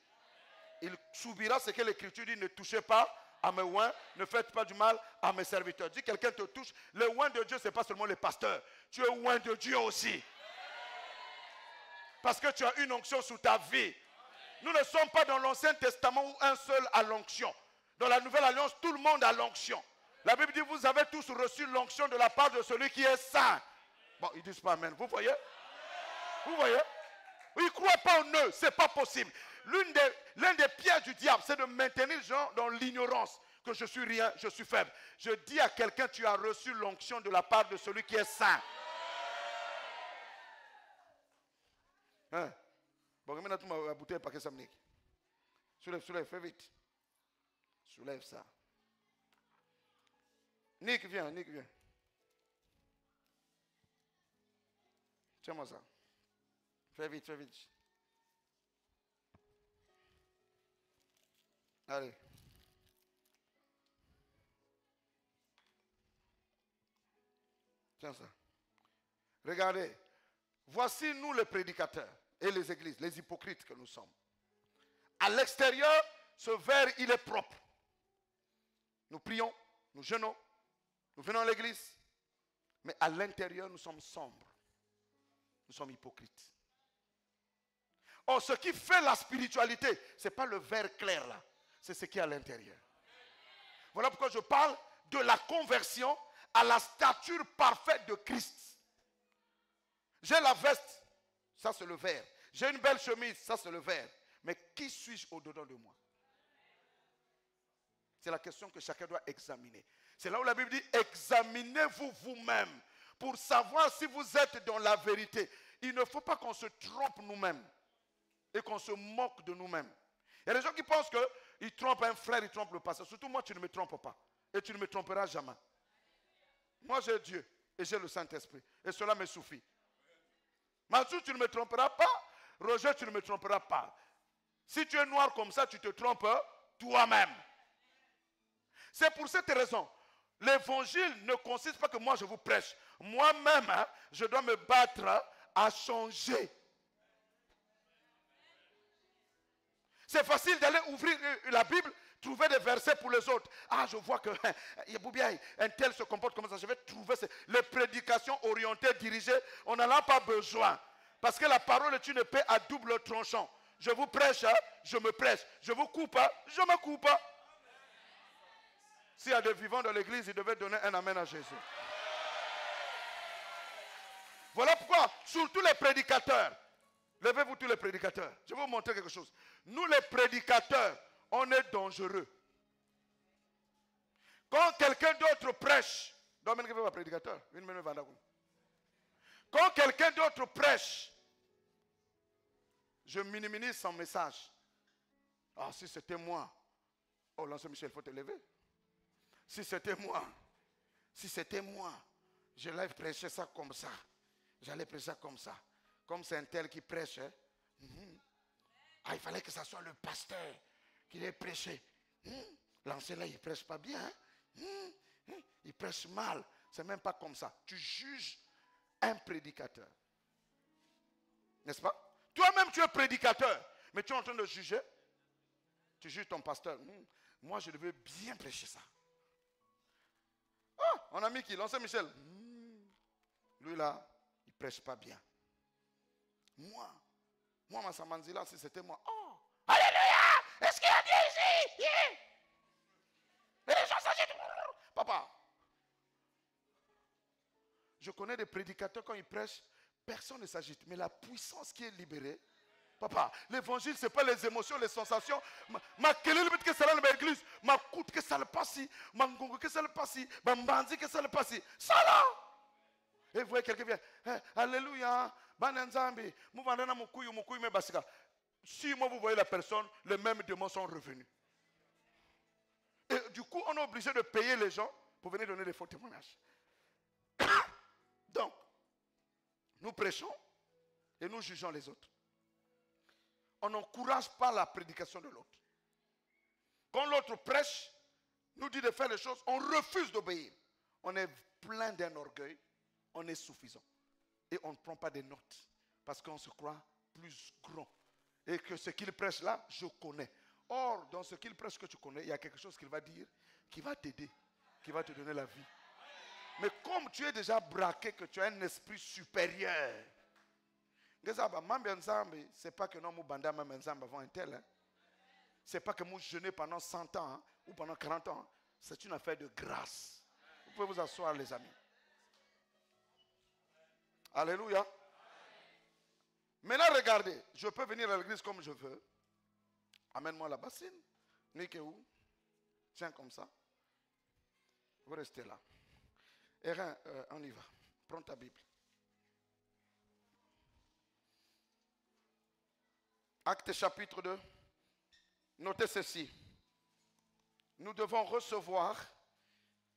Il subira ce que l'Écriture dit, ne touchez pas à mes oins, ne faites pas du mal à mes serviteurs. Dis quelqu'un te touche, le oint de Dieu, ce n'est pas seulement les pasteurs. Tu es oint de Dieu aussi. Parce que tu as une onction sous ta vie. Nous ne sommes pas dans l'Ancien Testament où un seul a l'onction. Dans la Nouvelle Alliance, tout le monde a l'onction. La Bible dit, vous avez tous reçu l'onction de la part de celui qui est saint. Bon, ils ne disent pas Amen. Vous voyez? Vous voyez? Ils ne croient pas en eux. Ce n'est pas possible. L'un des pièges du diable, c'est de maintenir les gens dans l'ignorance. Que je suis rien, je suis faible. Je dis à quelqu'un, tu as reçu l'onction de la part de celui qui est saint. Hein? Bon, maintenant, tu m'as bouteille paquet samedi. Soulève, fais vite. Soulève ça. Nick, viens. Tiens-moi ça. Fais vite. Allez. Tiens ça. Regardez. Voici nous les prédicateurs et les églises, les hypocrites que nous sommes. À l'extérieur, ce verre, il est propre. Nous prions, nous jeûnons, nous venons à l'église. Mais à l'intérieur, nous sommes sombres. Nous sommes hypocrites. Or, ce qui fait la spiritualité, ce n'est pas le verre clair là. C'est ce qui est à l'intérieur. Voilà pourquoi je parle de la conversion à la stature parfaite de Christ. J'ai la veste, ça c'est le verre. J'ai une belle chemise, ça c'est le verre. Mais qui suis-je au-dedans de moi? C'est la question que chacun doit examiner. C'est là où la Bible dit, examinez-vous vous-même pour savoir si vous êtes dans la vérité. Il ne faut pas qu'on se trompe nous-mêmes et qu'on se moque de nous-mêmes. Il y a des gens qui pensent qu'ils trompent un frère, ils trompent le pasteur. Surtout moi, tu ne me trompes pas. Et tu ne me tromperas jamais. Moi, j'ai Dieu et j'ai le Saint-Esprit. Et cela me suffit. Mathieu, tu ne me tromperas pas. Roger, tu ne me tromperas pas. Si tu es noir comme ça, tu te trompes toi-même. C'est pour cette raison. L'évangile ne consiste pas que moi je vous prêche. Moi-même, je dois me battre à changer. C'est facile d'aller ouvrir la Bible, trouver des versets pour les autres. Ah, je vois que un tel se comporte comme ça. Je vais trouver les prédications orientées, dirigées. On n'en a pas besoin. Parce que la parole est une épée à double tranchant. Je vous prêche, je me prêche. Je vous coupe, je me coupe. S'il y a des vivants dans l'église, ils devaient donner un amen à Jésus. Voilà pourquoi, surtout les prédicateurs, levez-vous tous les prédicateurs. Je vais vous montrer quelque chose. Nous les prédicateurs, on est dangereux. Quand quelqu'un d'autre prêche, quand quelqu'un d'autre prêche, je minimise son message. Ah, si c'était moi. Oh, l'ancien Michel, il faut te lever. Si c'était moi, j'allais prêcher ça comme ça. J'allais prêcher ça comme ça. Comme c'est un tel qui prêche. Ah, il fallait que ce soit le pasteur qui l'ait prêché. L'ancien là, il ne prêche pas bien. Il prêche mal. C'est même pas comme ça. Tu juges un prédicateur. N'est-ce pas? Toi-même, tu es prédicateur. Mais tu es en train de juger. Tu juges ton pasteur. Moi, je devais bien prêcher ça. Ah, on a mis qui? L'ancien Michel. Lui là, il ne prêche pas bien. Moi, ma Samanzila, si c'était moi. Oh, alléluia! Est-ce qu'il y a Dieu ici? Yeah. Les gens s'agitent. Papa, je connais des prédicateurs, quand ils prêchent, personne ne s'agite. Mais la puissance qui est libérée, papa, l'évangile, ce n'est pas les émotions, les sensations. Ma kelele que ça dans l'église, ma coute que ça le passe, ma ngongo que ça le passe, ma mbandi que ça le passe. Ça là! Et vous voyez quelqu'un vient, alléluia, banenzambi, mouvandana mukuyu me basika. Si moi vous voyez la personne, les mêmes démons sont revenus. Et du coup, on est obligé de payer les gens pour venir donner des faux témoignages. Donc, nous prêchons et nous jugeons les autres. On n'encourage pas la prédication de l'autre. Quand l'autre prêche, nous dit de faire les choses, on refuse d'obéir. On est plein d'un orgueil, on est suffisant. Et on ne prend pas des notes parce qu'on se croit plus grand. Et que ce qu'il prêche là, je connais. Or, dans ce qu'il prêche que tu connais, il y a quelque chose qu'il va dire qui va t'aider, qui va te donner la vie. Mais comme tu es déjà braqué, que tu as un esprit supérieur, c'est pas que nous bandons même avant un tel. C'est pas que nous jeûnons pendant 100 ans ou pendant 40 ans. C'est une affaire de grâce. Vous pouvez vous asseoir, les amis. Alléluia. Maintenant, regardez. Je peux venir à l'église comme je veux. Amène-moi la bassine. Nique où? Tiens comme ça. Vous restez là. Erin, on y va. Prends ta Bible. Acte chapitre 2. Notez ceci. Nous devons recevoir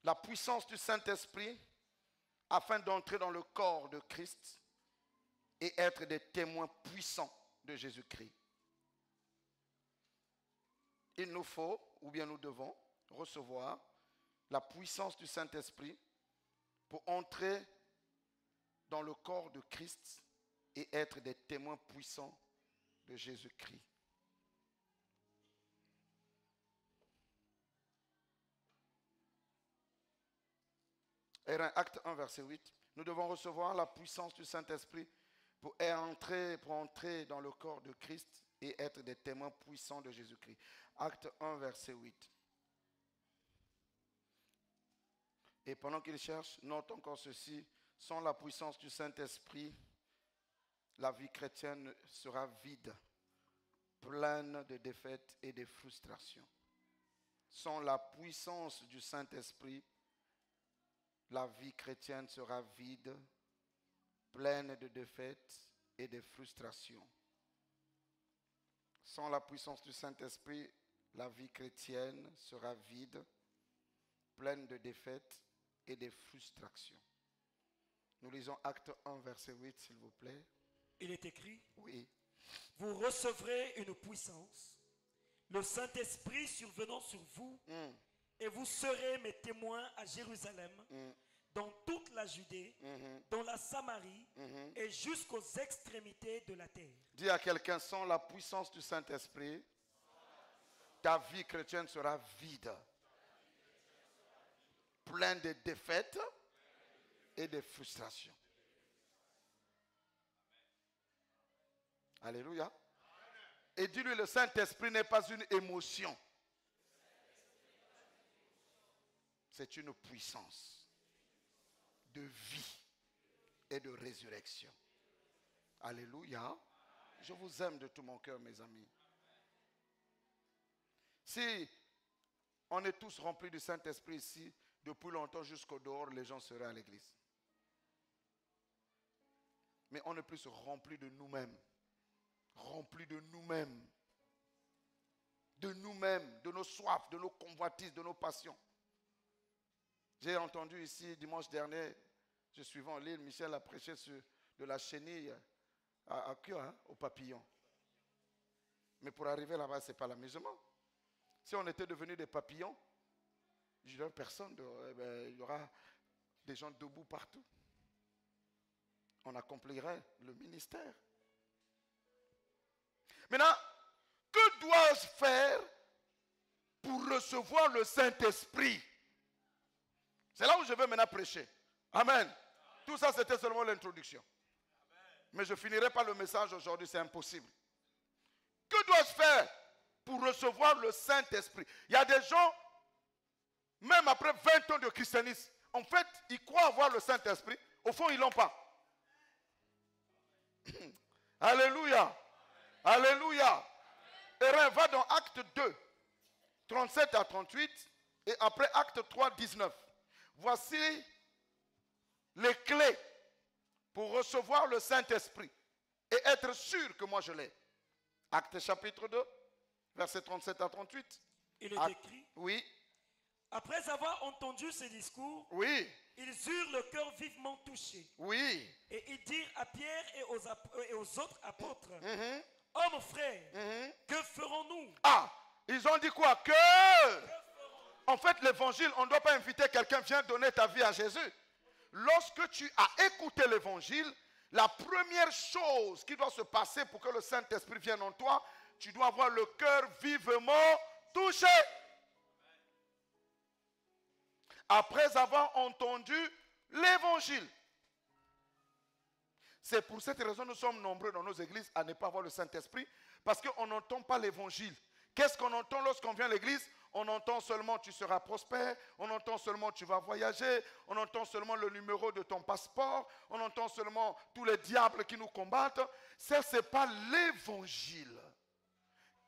la puissance du Saint-Esprit afin d'entrer dans le corps de Christ et être des témoins puissants de Jésus-Christ. Il nous faut, ou bien nous devons, recevoir la puissance du Saint-Esprit pour entrer dans le corps de Christ et être des témoins puissants de Jésus-Christ. Acte 1, verset 8. Nous devons recevoir la puissance du Saint-Esprit pour entrer dans le corps de Christ et être des témoins puissants de Jésus-Christ. Acte 1, verset 8. Et pendant qu'il cherche, note encore ceci, sans la puissance du Saint-Esprit, la vie chrétienne sera vide, pleine de défaites et de frustrations. Sans la puissance du Saint-Esprit, la vie chrétienne sera vide, pleine de défaites et de frustrations. Sans la puissance du Saint-Esprit, la vie chrétienne sera vide, pleine de défaites et de frustrations. Nous lisons Acte 1, verset 8, s'il vous plaît. Il est écrit, oui. Vous recevrez une puissance, le Saint-Esprit survenant sur vous, et vous serez mes témoins à Jérusalem, dans toute la Judée, dans la Samarie, et jusqu'aux extrémités de la terre. Dis à quelqu'un, sans la puissance du Saint-Esprit, ta vie chrétienne sera vide, pleine de défaites et de frustrations. Alléluia. Et dis-lui, le Saint-Esprit n'est pas une émotion. C'est une puissance de vie et de résurrection. Alléluia. Je vous aime de tout mon cœur, mes amis. Si on est tous remplis du Saint-Esprit ici, depuis longtemps jusqu'au dehors, les gens seraient à l'église. Mais on est plus remplis de nous-mêmes. Remplis de nous-mêmes. De nous-mêmes, de nos soifs, de nos convoitises, de nos passions. J'ai entendu ici, dimanche dernier, je suivais en ligne, Michel a prêché de la chenille à queue, au papillon. Mais pour arriver là-bas, ce n'est pas l'amusement. Si on était devenus des papillons, je dirais personne, il y aura des gens debout partout. On accomplirait le ministère. Maintenant, que dois-je faire pour recevoir le Saint-Esprit? C'est là où je vais maintenant prêcher. Amen. Tout ça, c'était seulement l'introduction. Mais je finirai par le message aujourd'hui, c'est impossible. Que dois-je faire pour recevoir le Saint-Esprit? Il y a des gens, même après 20 ans de christianisme, en fait, ils croient avoir le Saint-Esprit. Au fond, ils ne l'ont pas. Alléluia. Alléluia. Et va dans Acte 2, 37 à 38, et après Acte 3, 19. Voici les clés pour recevoir le Saint-Esprit et être sûr que moi je l'ai. Acte chapitre 2, versets 37 à 38. Il est écrit. Oui. Après avoir entendu ces discours, oui. Ils eurent le cœur vivement touché. Oui. Et ils dirent à Pierre et aux autres apôtres, Hommes frères, que ferons-nous? Ah, ils ont dit quoi? En fait, l'évangile, on ne doit pas inviter quelqu'un, viens donner ta vie à Jésus. Lorsque tu as écouté l'évangile, la première chose qui doit se passer pour que le Saint-Esprit vienne en toi, tu dois avoir le cœur vivement touché. Après avoir entendu l'évangile. C'est pour cette raison que nous sommes nombreux dans nos églises à ne pas avoir le Saint-Esprit, parce qu'on n'entend pas l'évangile. Qu'est-ce qu'on entend lorsqu'on vient à l'église? On entend seulement tu seras prospère, on entend seulement tu vas voyager, on entend seulement le numéro de ton passeport, on entend seulement tous les diables qui nous combattent. Ça, ce n'est pas l'évangile.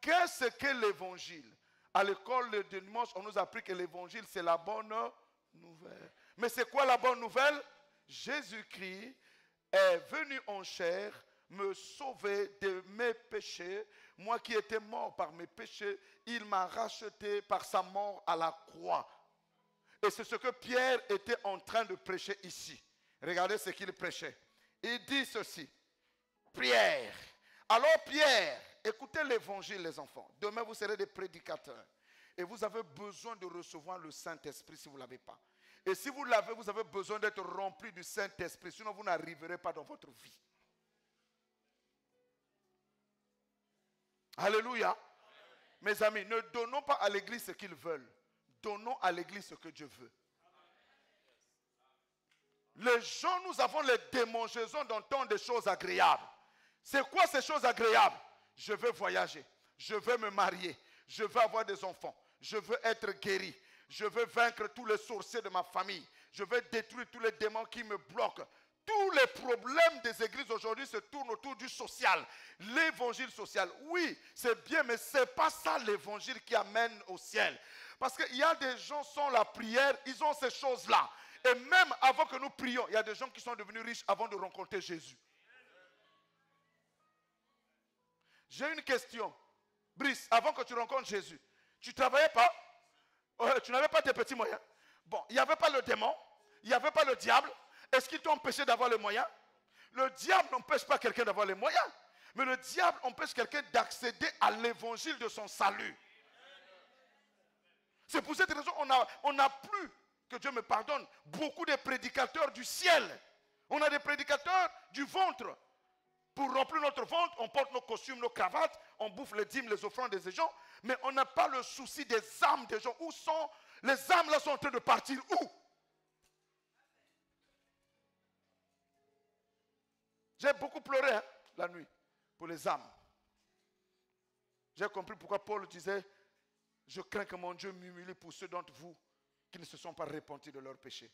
Qu'est-ce que l'évangile? À l'école de dimanche, on nous a appris que l'évangile, c'est la bonne nouvelle. Mais c'est quoi la bonne nouvelle? Jésus-Christ est venu en chair me sauver de mes péchés. Moi qui étais mort par mes péchés, il m'a racheté par sa mort à la croix. Et c'est ce que Pierre était en train de prêcher ici. Regardez ce qu'il prêchait. Il dit ceci. Prière. Alors Pierre, écoutez l'évangile les enfants. Demain vous serez des prédicateurs. Et vous avez besoin de recevoir le Saint-Esprit si vous ne l'avez pas. Et si vous l'avez, vous avez besoin d'être rempli du Saint-Esprit. Sinon vous n'arriverez pas dans votre vie. Alléluia. Mes amis, ne donnons pas à l'église ce qu'ils veulent. Donnons à l'église ce que Dieu veut. Les gens, nous avons les démangeaisons d'entendre des choses agréables. C'est quoi ces choses agréables? Je veux voyager. Je veux me marier. Je veux avoir des enfants. Je veux être guéri. Je veux vaincre tous les sorciers de ma famille. Je veux détruire tous les démons qui me bloquent. Tous les problèmes des églises aujourd'hui se tournent autour du social. L'évangile social, oui, c'est bien, mais ce n'est pas ça l'évangile qui amène au ciel. Parce qu'il y a des gens sans la prière, ils ont ces choses-là. Et même avant que nous prions, il y a des gens qui sont devenus riches avant de rencontrer Jésus. J'ai une question. Brice, avant que tu rencontres Jésus, tu ne travaillais pas? Tu n'avais pas tes petits moyens? Bon, il n'y avait pas le démon, il n'y avait pas le diable. Est-ce qu'il t'a empêché d'avoir les moyens? Le diable n'empêche pas quelqu'un d'avoir les moyens. Mais le diable empêche quelqu'un d'accéder à l'évangile de son salut. C'est pour cette raison qu'on n'a plus, que Dieu me pardonne, beaucoup de prédicateurs du ciel. On a des prédicateurs du ventre. Pour remplir notre ventre, on porte nos costumes, nos cravates, on bouffe les dîmes, les offrandes des gens, mais on n'a pas le souci des âmes des gens. Où sont les âmes là sont en train de partir où? J'ai beaucoup pleuré la nuit pour les âmes. J'ai compris pourquoi Paul disait, je crains que mon Dieu m'humilie pour ceux d'entre vous qui ne se sont pas repentis de leurs péchés.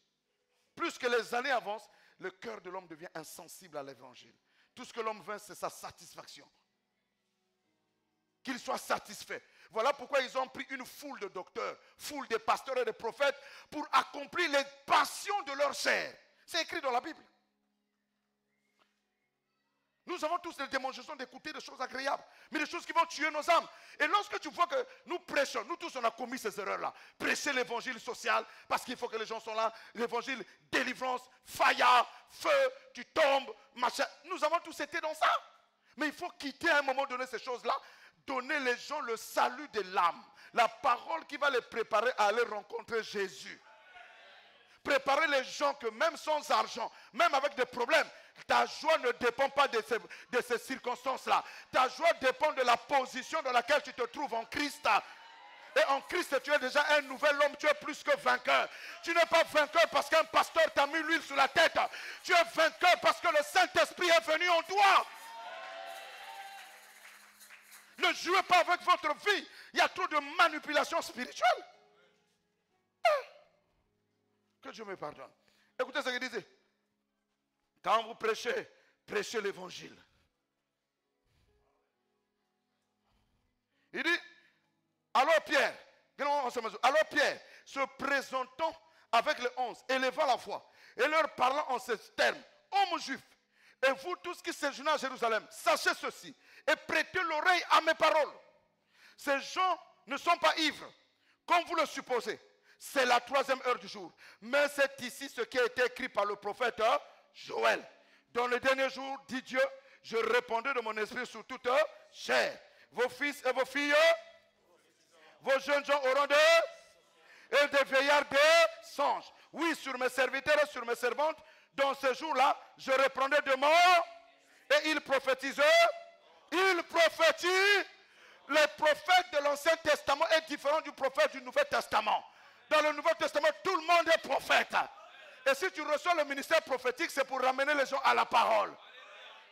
Plus que les années avancent, le cœur de l'homme devient insensible à l'évangile. Tout ce que l'homme veut, c'est sa satisfaction. Qu'il soit satisfait. Voilà pourquoi ils ont pris une foule de docteurs, foule de pasteurs et de prophètes pour accomplir les passions de leur chair. C'est écrit dans la Bible. Nous avons tous les démonstrations d'écouter des choses agréables, mais des choses qui vont tuer nos âmes. Et lorsque tu vois que nous prêchons, nous tous on a commis ces erreurs-là. Prêcher l'évangile social, parce qu'il faut que les gens soient là. L'évangile délivrance, fire, feu, tu tombes, machin. Nous avons tous été dans ça. Mais il faut quitter à un moment donné ces choses-là, donner les gens le salut de l'âme. La parole qui va les préparer à aller rencontrer Jésus. Préparer les gens que même sans argent, même avec des problèmes, ta joie ne dépend pas de ces circonstances-là. Ta joie dépend de la position dans laquelle tu te trouves en Christ. Et en Christ, tu es déjà un nouvel homme, tu es plus que vainqueur. Tu n'es pas vainqueur parce qu'un pasteur t'a mis l'huile sur la tête. Tu es vainqueur parce que le Saint-Esprit est venu en toi. Ne jouez pas avec votre vie. Il y a trop de manipulation spirituelle. Que Dieu me pardonne. Écoutez ce qu'il disait. Quand vous prêchez, prêchez l'évangile. Il dit, alors Pierre, se présentant avec les 11, élevant la voix et leur parlant en ces termes, hommes juifs, et vous tous qui séjournez à Jérusalem, sachez ceci et prêtez l'oreille à mes paroles. Ces gens ne sont pas ivres, comme vous le supposez. C'est la 3e heure du jour. Mais c'est ici ce qui a été écrit par le prophète Joël. Dans le dernier jour, dit Dieu, je répandrai de mon esprit sur toute chair. Vos fils et vos filles, vos jeunes gens auront et des vieillards des songes. Oui, sur mes serviteurs et sur mes servantes, dans ce jour-là, je reprendrai de mort et ils prophétisent. Ils prophétisent. Le prophète de l'Ancien Testament est différent du prophète du Nouveau Testament. Dans le Nouveau Testament, tout le monde est prophète. Et si tu reçois le ministère prophétique, c'est pour ramener les gens à la parole.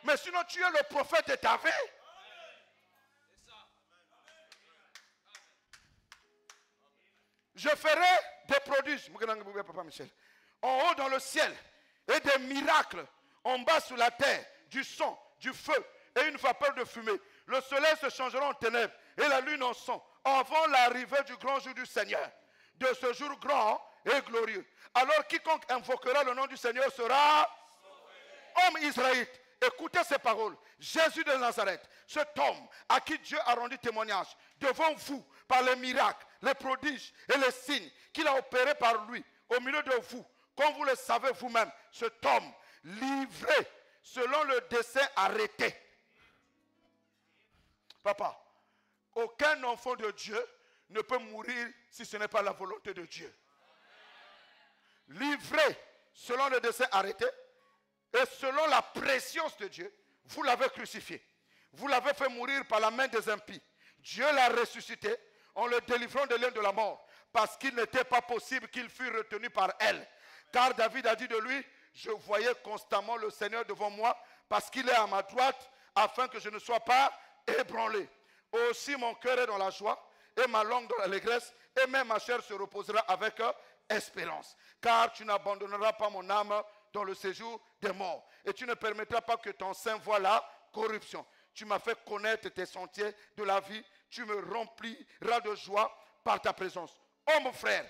Mais sinon, tu es le prophète de ta vie. Je ferai des prodiges, Papa Michel, en haut dans le ciel, et des miracles en bas sur la terre, du sang, du feu et une vapeur de fumée. Le soleil se changera en ténèbres et la lune en sang, avant l'arrivée du grand jour du Seigneur, de ce jour grand et glorieux. Alors quiconque invoquera le nom du Seigneur sera homme israélite. Écoutez ces paroles. Jésus de Nazareth, cet homme à qui Dieu a rendu témoignage devant vous par les miracles, les prodiges et les signes qu'il a opérés par lui au milieu de vous, comme vous le savez vous-même, cet homme livré selon le dessein arrêté. Papa, aucun enfant de Dieu ne peut mourir si ce n'est pas la volonté de Dieu. Livré selon le dessein arrêté et selon la préscience de Dieu, vous l'avez crucifié. Vous l'avez fait mourir par la main des impies. Dieu l'a ressuscité en le délivrant de l'œil de la mort, parce qu'il n'était pas possible qu'il fût retenu par elle. Car David a dit de lui, je voyais constamment le Seigneur devant moi, parce qu'il est à ma droite, afin que je ne sois pas ébranlé. Aussi mon cœur est dans la joie, et ma langue dans l'allégresse, et même ma chair se reposera avec espérance. Car tu n'abandonneras pas mon âme dans le séjour des morts, et tu ne permettras pas que ton sein voie la corruption. Tu m'as fait connaître tes sentiers de la vie, tu me rempliras de joie par ta présence. Oh mon frère,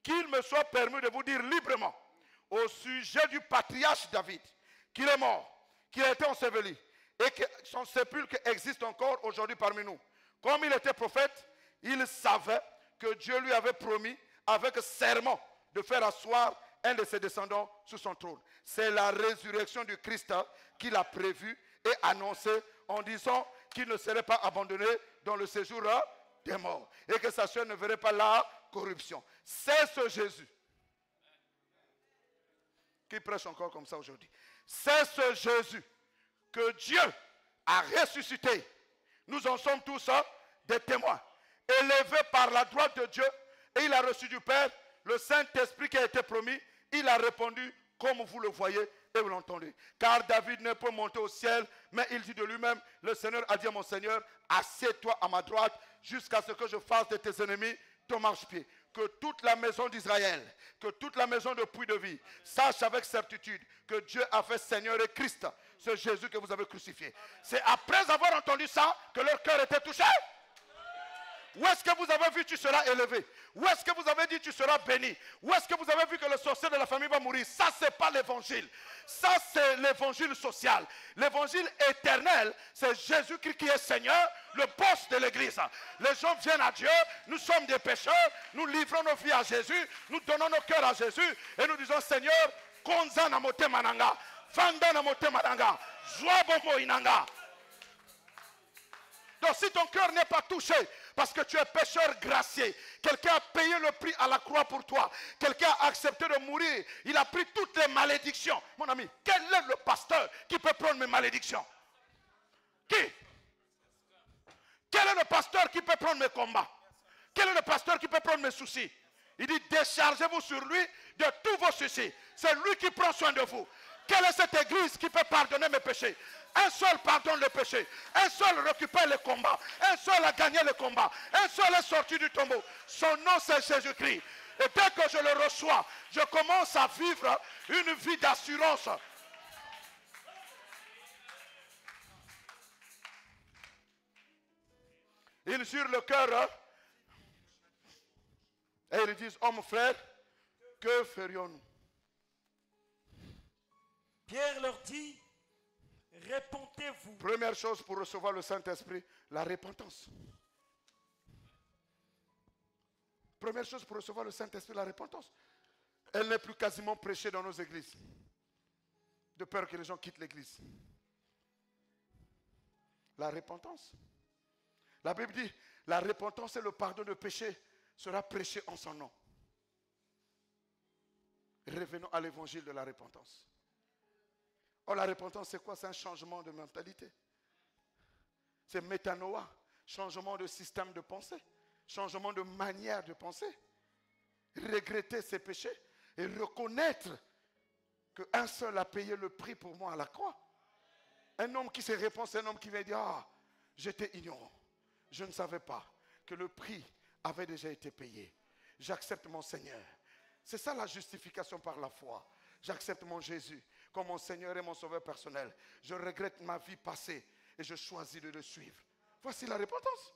qu'il me soit permis de vous dire librement au sujet du patriarche David, qu'il est mort, qu'il a été enseveli et que son sépulcre existe encore aujourd'hui parmi nous. Comme il était prophète, il savait que Dieu lui avait promis avec serment de faire asseoir un de ses descendants sur son trône. C'est la résurrection du Christ qu'il a prévue et annoncé en disant qu'il ne serait pas abandonné dans le séjour des morts et que sa chair ne verrait pas la corruption. C'est ce Jésus qui prêche encore comme ça aujourd'hui. C'est ce Jésus que Dieu a ressuscité. Nous en sommes tous des témoins. Élevé par la droite de Dieu, et il a reçu du Père le Saint-Esprit qui a été promis. Il a répondu comme vous le voyez et vous l'entendez. Car David ne peut monter au ciel, mais il dit de lui-même, le Seigneur a dit à mon Seigneur, assieds-toi à ma droite jusqu'à ce que je fasse de tes ennemis ton marchepied. Que toute la maison d'Israël, que toute la maison de Puits de Vie sache avec certitude que Dieu a fait Seigneur et Christ, ce Jésus que vous avez crucifié. C'est après avoir entendu ça que leur cœur était touché. Où est-ce que vous avez vu tu seras élevé? Où est-ce que vous avez dit tu seras béni? Où est-ce que vous avez vu que le sorcier de la famille va mourir? Ça, ce n'est pas l'évangile. Ça, c'est l'évangile social. L'évangile éternel, c'est Jésus-Christ qui est Seigneur, le boss de l'église. Les gens viennent à Dieu, nous sommes des pécheurs, nous livrons nos vies à Jésus, nous donnons nos cœurs à Jésus et nous disons Seigneur, konza na motema nanga, fanda na motema nanga, joie bombo inanga. Donc si ton cœur n'est pas touché, parce que tu es pécheur gracié, quelqu'un a payé le prix à la croix pour toi, quelqu'un a accepté de mourir, il a pris toutes les malédictions. Mon ami, quel est le pasteur qui peut prendre mes malédictions? Qui? Quel est le pasteur qui peut prendre mes combats? Quel est le pasteur qui peut prendre mes soucis? Il dit déchargez-vous sur lui de tous vos soucis. C'est lui qui prend soin de vous. Quelle est cette église qui peut pardonner mes péchés? Un seul pardonne le péché. Un seul récupère le combat. Un seul a gagné le combat. Un seul est sorti du tombeau. Son nom c'est Jésus-Christ. Et dès que je le reçois, je commence à vivre une vie d'assurance. Ils jurent le cœur. Et ils disent, oh mon frère, que ferions-nous? Pierre leur dit, répentez-vous. Première chose pour recevoir le Saint-Esprit, la repentance. Première chose pour recevoir le Saint-Esprit, la repentance. Elle n'est plus quasiment prêchée dans nos églises. De peur que les gens quittent l'église. La repentance. La Bible dit, la repentance et le pardon de péché sera prêché en son nom. Revenons à l'évangile de la repentance. Oh, la repentance, c'est quoi? C'est un changement de mentalité. C'est métanoïa, changement de système de pensée, changement de manière de penser. Regretter ses péchés et reconnaître qu'un seul a payé le prix pour moi à la croix. Un homme qui se répand, c'est un homme qui va dire, ah, j'étais ignorant. Je ne savais pas que le prix avait déjà été payé. J'accepte mon Seigneur. C'est ça la justification par la foi. J'accepte mon Jésus comme mon Seigneur et mon Sauveur personnel. Je regrette ma vie passée et je choisis de le suivre. Voici la repentance.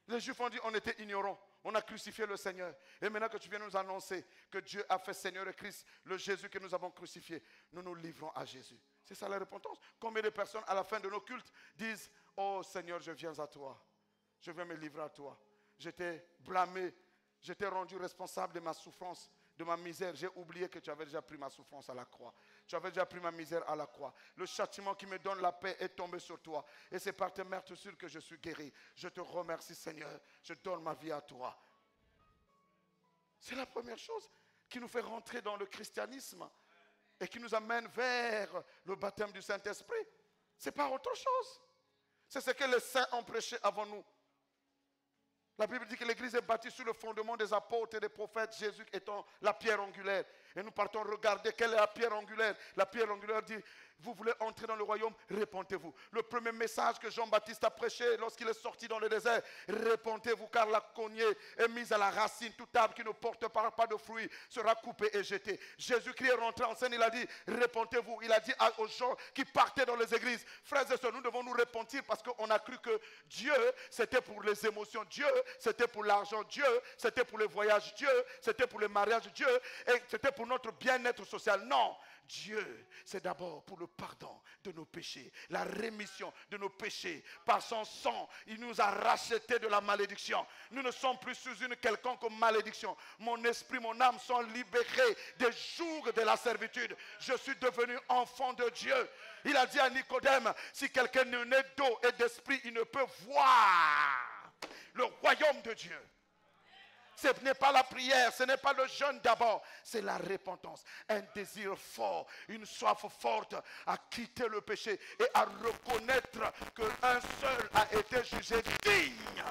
Les Juifs ont dit, on était ignorants. On a crucifié le Seigneur. Et maintenant que tu viens nous annoncer que Dieu a fait Seigneur et Christ, le Jésus que nous avons crucifié, nous nous livrons à Jésus. C'est ça la repentance. Combien de personnes à la fin de nos cultes disent, oh Seigneur, je viens à toi. je viens me livrer à toi. J'étais blâmé, j'étais rendu responsable de ma souffrance, de ma misère. J'ai oublié que tu avais déjà pris ma souffrance à la croix. Tu avais déjà pris ma misère à la croix. Le châtiment qui me donne la paix est tombé sur toi. Et c'est par tes meurtrissures que je suis guéri. Je te remercie, Seigneur. Je donne ma vie à toi. C'est la première chose qui nous fait rentrer dans le christianisme et qui nous amène vers le baptême du Saint-Esprit. Ce n'est pas autre chose. C'est ce que les saints ont prêché avant nous. La Bible dit que l'Église est bâtie sur le fondement des apôtres et des prophètes, Jésus étant la pierre angulaire. Et nous partons regarder quelle est la pierre angulaire. La pierre angulaire dit, vous voulez entrer dans le royaume, répentez-vous. Le premier message que Jean-Baptiste a prêché lorsqu'il est sorti dans le désert, répentez-vous car la cognée est mise à la racine. Toute arbre qui ne porte pas de fruits sera coupée et jetée. Jésus-Christ est rentré en scène, il a dit, répentez-vous. Il a dit aux gens qui partaient dans les églises, frères et sœurs, nous devons nous repentir parce qu'on a cru que Dieu, c'était pour les émotions. Dieu, c'était pour l'argent. Dieu, c'était pour les voyages. Dieu, c'était pour les mariages. Dieu, et c'était pour notre bien-être social. Non, Dieu, c'est d'abord pour le pardon de nos péchés, la rémission de nos péchés. Par son sang, il nous a rachetés de la malédiction. Nous ne sommes plus sous une quelconque malédiction. Mon esprit, mon âme sont libérés des jours de la servitude. Je suis devenu enfant de Dieu. Il a dit à Nicodème, si quelqu'un ne naît d'eau et d'esprit, il ne peut voir le royaume de Dieu. Ce n'est pas la prière, ce n'est pas le jeûne d'abord, c'est la repentance. Un désir fort, une soif forte à quitter le péché et à reconnaître qu'un seul a été jugé digne.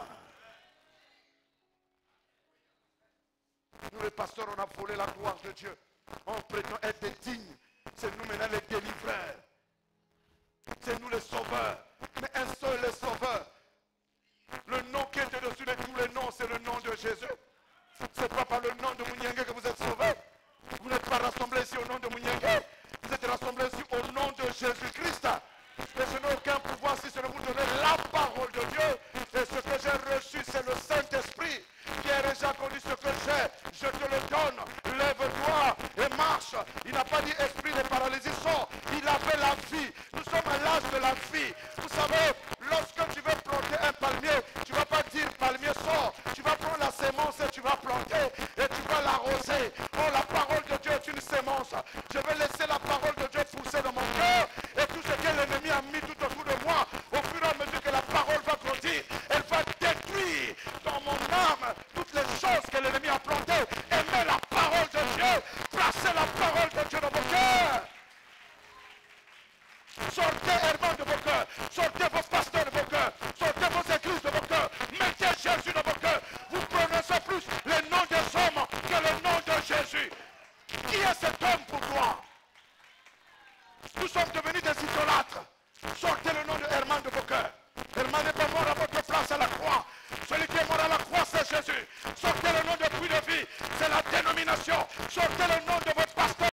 Nous les pasteurs, on a volé la gloire de Dieu. On prétend être dignes. C'est nous maintenant les délivreurs. C'est nous les sauveurs. Mais un seul est sauveur. Le nom qui est au-dessus de tous les noms, c'est le nom de Jésus. Ce n'est pas par le nom de Mouniengue que vous êtes sauvés. Vous n'êtes pas rassemblés ici au nom de Mouniengue. Vous êtes rassemblés ici au nom de Jésus-Christ. Et je n'ai aucun pouvoir si ce ne vous donner la parole de Dieu. Et ce que j'ai reçu, c'est le Saint-Esprit. Pierre et Jacques ont dit, ce que j'ai, je te le donne. Lève-toi et marche. Il n'a pas dit esprit de paralysie, sort. Il avait la vie. Nous sommes à l'âge de la vie. Vous savez, lorsque tu veux planter un palmier, tu ne vas pas dire palmier sort. Tu vas prendre la sémence et tu vas planter et tu vas l'arroser. Oh, la parole de Dieu est une sémence. Je vais laisser la parole de Dieu pousser dans mon cœur et tout ce que l'ennemi a mis tout autour de moi, au fur et à mesure que la parole va grandir, elle va détruire dans mon âme toutes les choses que l'ennemi a plantées. Aimez la parole de Dieu, placez la parole de Dieu dans vos cœurs. Sortez Herman de vos cœurs, sortez vos pasteurs de vos cœurs, sortez vos églises de vos cœurs, mettez Jésus dans vos cœurs. Vous prononcez plus le nom des hommes que le nom de Jésus. Qui est cet homme pour toi? Nous sommes devenus des idolâtres. Sortez le nom de Herman de vos cœurs. Herman n'est pas mort à votre place à la croix. Celui qui est mort à la croix, c'est Jésus. Sortez le nom de puits de vie, c'est la dénomination. Sortez le nom de votre pasteur.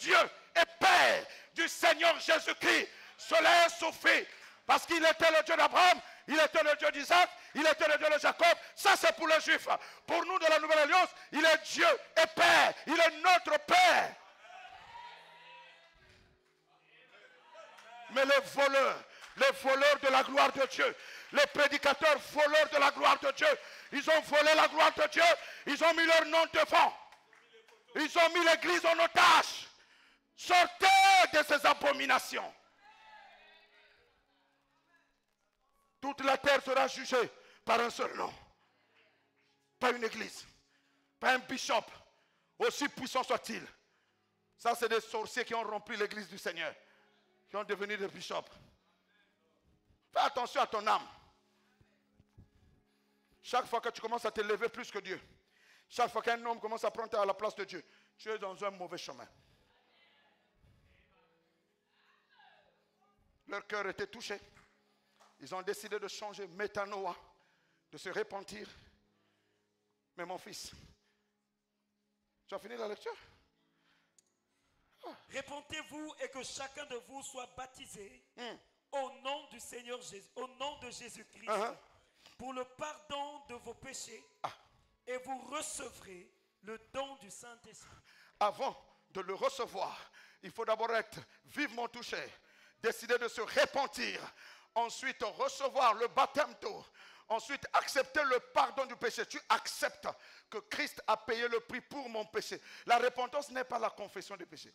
Dieu est Père du Seigneur Jésus-Christ. Cela est souffert parce qu'il était le Dieu d'Abraham, il était le Dieu d'Isaac, il était le Dieu de Jacob. Ça c'est pour les Juifs. Pour nous de la Nouvelle Alliance, il est Dieu et Père. Il est notre Père. Mais les voleurs, Les voleurs de la gloire de Dieu. Les prédicateurs voleurs de la gloire de Dieu. Ils ont volé la gloire de Dieu. Ils ont mis leur nom devant. Ils ont mis l'église en otage. Sortez de ces abominations. Toute la terre sera jugée par un seul nom. Pas une église. Pas un bishop. Aussi puissant soit-il. Ça, c'est des sorciers qui ont rempli l'église du Seigneur. Qui ont devenu des bishops. Fais attention à ton âme. Chaque fois que tu commences à t'élever plus que Dieu, chaque fois qu'un homme commence à prendre à la place de Dieu, tu es dans un mauvais chemin. Leur cœur était touché. Ils ont décidé de changer, métanoïa, de se repentir. Mais mon fils, tu as fini la lecture? Répentez-vous et que chacun de vous soit baptisé au nom du Seigneur Jésus, au nom de Jésus-Christ, pour le pardon de vos péchés, et vous recevrez le don du Saint-Esprit. Avant de le recevoir, il faut d'abord être vivement touché, décider de se repentir, ensuite recevoir le baptême d'eau, ensuite accepter le pardon du péché. Tu acceptes que Christ a payé le prix pour mon péché. La repentance n'est pas la confession du péché.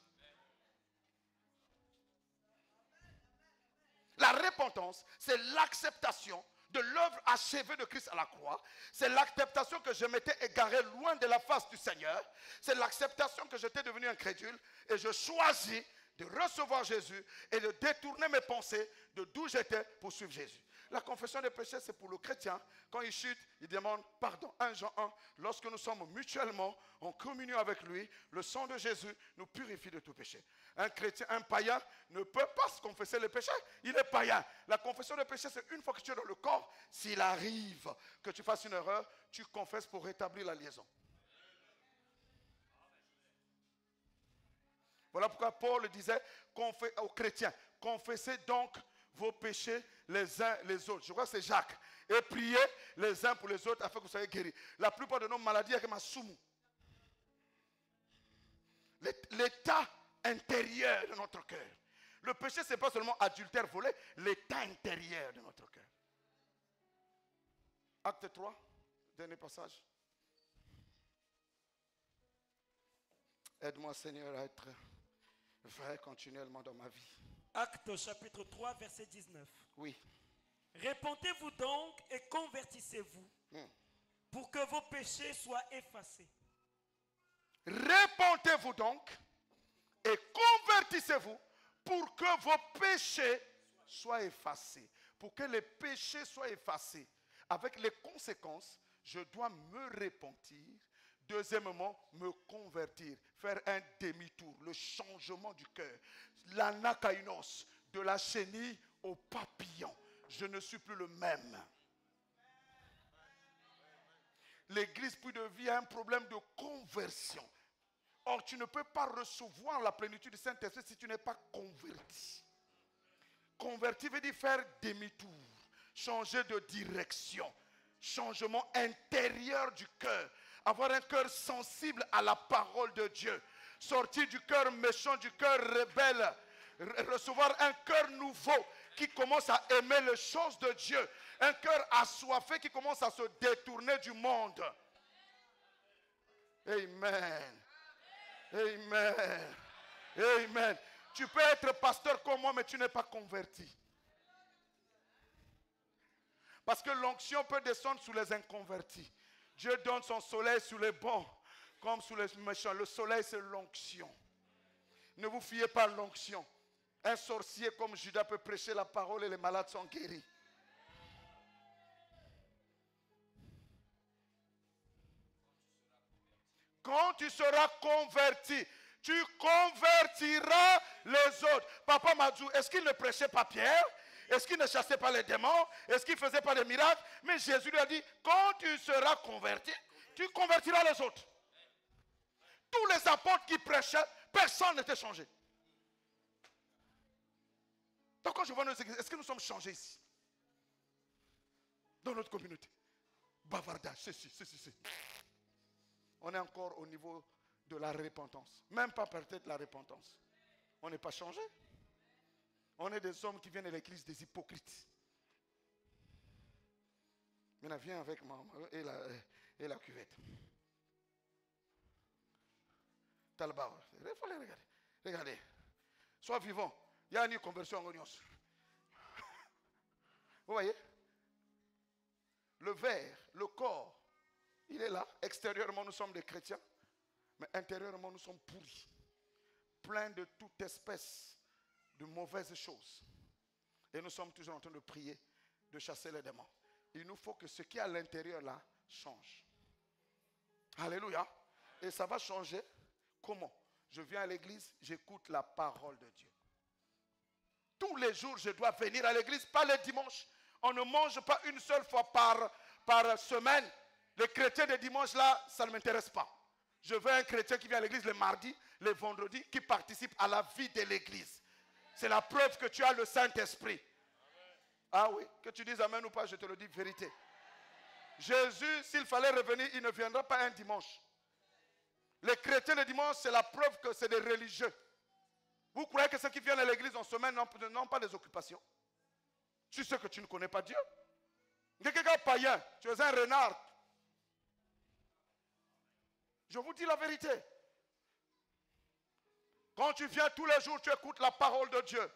La repentance, c'est l'acceptation de l'œuvre achevée de Christ à la croix. C'est l'acceptation que je m'étais égaré loin de la face du Seigneur. C'est l'acceptation que j'étais devenu incrédule. Et je choisis de recevoir Jésus et de détourner mes pensées de d'où j'étais pour suivre Jésus. La confession des péchés, c'est pour le chrétien. Quand il chute, il demande pardon. 1 Jean 1, lorsque nous sommes mutuellement en communion avec lui, le sang de Jésus nous purifie de tout péché. Un chrétien, un païen ne peut pas se confesser les péchés. Il est païen. La confession des péchés, c'est une fois que tu es dans le corps, s'il arrive que tu fasses une erreur, tu confesses pour rétablir la liaison. Voilà pourquoi Paul disait aux chrétiens, confessez donc vos péchés les uns les autres. Je crois que c'est Jacques. Et priez les uns pour les autres afin que vous soyez guéris. La plupart de nos maladies, c'est ma soumou. L'état intérieur de notre cœur. Le péché, ce n'est pas seulement adultère, volé, l'état intérieur de notre cœur. Acte 3, dernier passage. Aide-moi, Seigneur, à être vrai continuellement dans ma vie. Acte chapitre 3, verset 19. Oui. Répentez-vous donc et convertissez-vous pour que vos péchés soient effacés. Répentez-vous donc et convertissez-vous pour que vos péchés soient effacés. Pour que les péchés soient effacés. Avec les conséquences, je dois me repentir. Deuxièmement, me convertir, faire un demi-tour, le changement du cœur. L'anakainos, de la chenille au papillon. Je ne suis plus le même. L'église puis de vie a un problème de conversion. Or, tu ne peux pas recevoir la plénitude du Saint-Esprit si tu n'es pas converti. Converti veut dire faire demi-tour, changer de direction, changement intérieur du cœur. Avoir un cœur sensible à la parole de Dieu. Sortir du cœur méchant, du cœur rebelle. Recevoir un cœur nouveau qui commence à aimer les choses de Dieu. Un cœur assoiffé qui commence à se détourner du monde. Amen. Amen. Amen. Tu peux être pasteur comme moi, mais tu n'es pas converti. Parce que l'onction peut descendre sur les inconvertis. Dieu donne son soleil sur les bons comme sur les méchants. Le soleil, c'est l'onction. Ne vous fiez pas à l'onction. Un sorcier comme Judas peut prêcher la parole et les malades sont guéris. Quand tu seras converti, tu convertiras les autres. Papa m'a dit, est-ce qu'il ne prêchait pas Pierre? Est-ce qu'il ne chassait pas les démons? Est-ce qu'il ne faisait pas des miracles? Mais Jésus lui a dit, quand tu seras converti, tu convertiras les autres. Tous les apôtres qui prêchaient, personne n'était changé. Donc quand je vois nos églises, est-ce que nous sommes changés ici? Dans notre communauté. Bavardage, ceci. On est encore au niveau de la repentance. Même pas peut-être la repentance. On n'est pas changé. On est des hommes qui viennent à l'église, des hypocrites. Maintenant, viens avec moi et la cuvette. Talba, il faut les regarder. Regardez. Sois vivant. Il y a une conversion en oignons. Vous voyez? Le verre, le corps, il est là. Extérieurement, nous sommes des chrétiens. Mais intérieurement, nous sommes pourris. Pleins de toute espèce de mauvaises choses. Et nous sommes toujours en train de prier, de chasser les démons. Il nous faut que ce qui est à l'intérieur là change. Alléluia. Et ça va changer. Comment? Je viens à l'église, j'écoute la parole de Dieu. Tous les jours, je dois venir à l'église, pas les dimanches. On ne mange pas une seule fois par semaine. Les chrétiens des dimanches là, ça ne m'intéresse pas. Je veux un chrétien qui vient à l'église le mardi, le vendredi, qui participe à la vie de l'église. C'est la preuve que tu as le Saint-Esprit. Ah oui, que tu dises amen ou pas, je te le dis vérité. Jésus, s'il fallait revenir, il ne viendra pas un dimanche. Les chrétiens le dimanche, c'est la preuve que c'est des religieux. Vous croyez que ceux qui viennent à l'église en semaine n'ont pas des occupations? Tu sais que tu ne connais pas Dieu. Quelqu'un païen, tu es un renard. Je vous dis la vérité. Quand tu viens tous les jours, tu écoutes la parole de Dieu.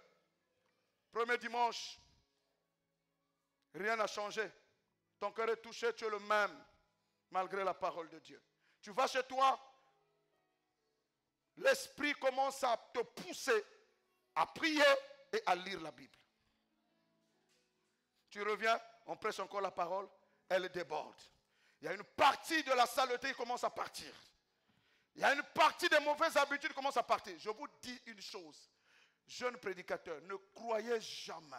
Premier dimanche, rien n'a changé. Ton cœur est touché, tu es le même, malgré la parole de Dieu. Tu vas chez toi, l'esprit commence à te pousser à prier et à lire la Bible. Tu reviens, on prêche encore la parole, elle déborde. Il y a une partie de la saleté qui commence à partir. Il y a une partie des mauvaises habitudes qui commence à partir. Je vous dis une chose, jeunes prédicateurs, ne croyez jamais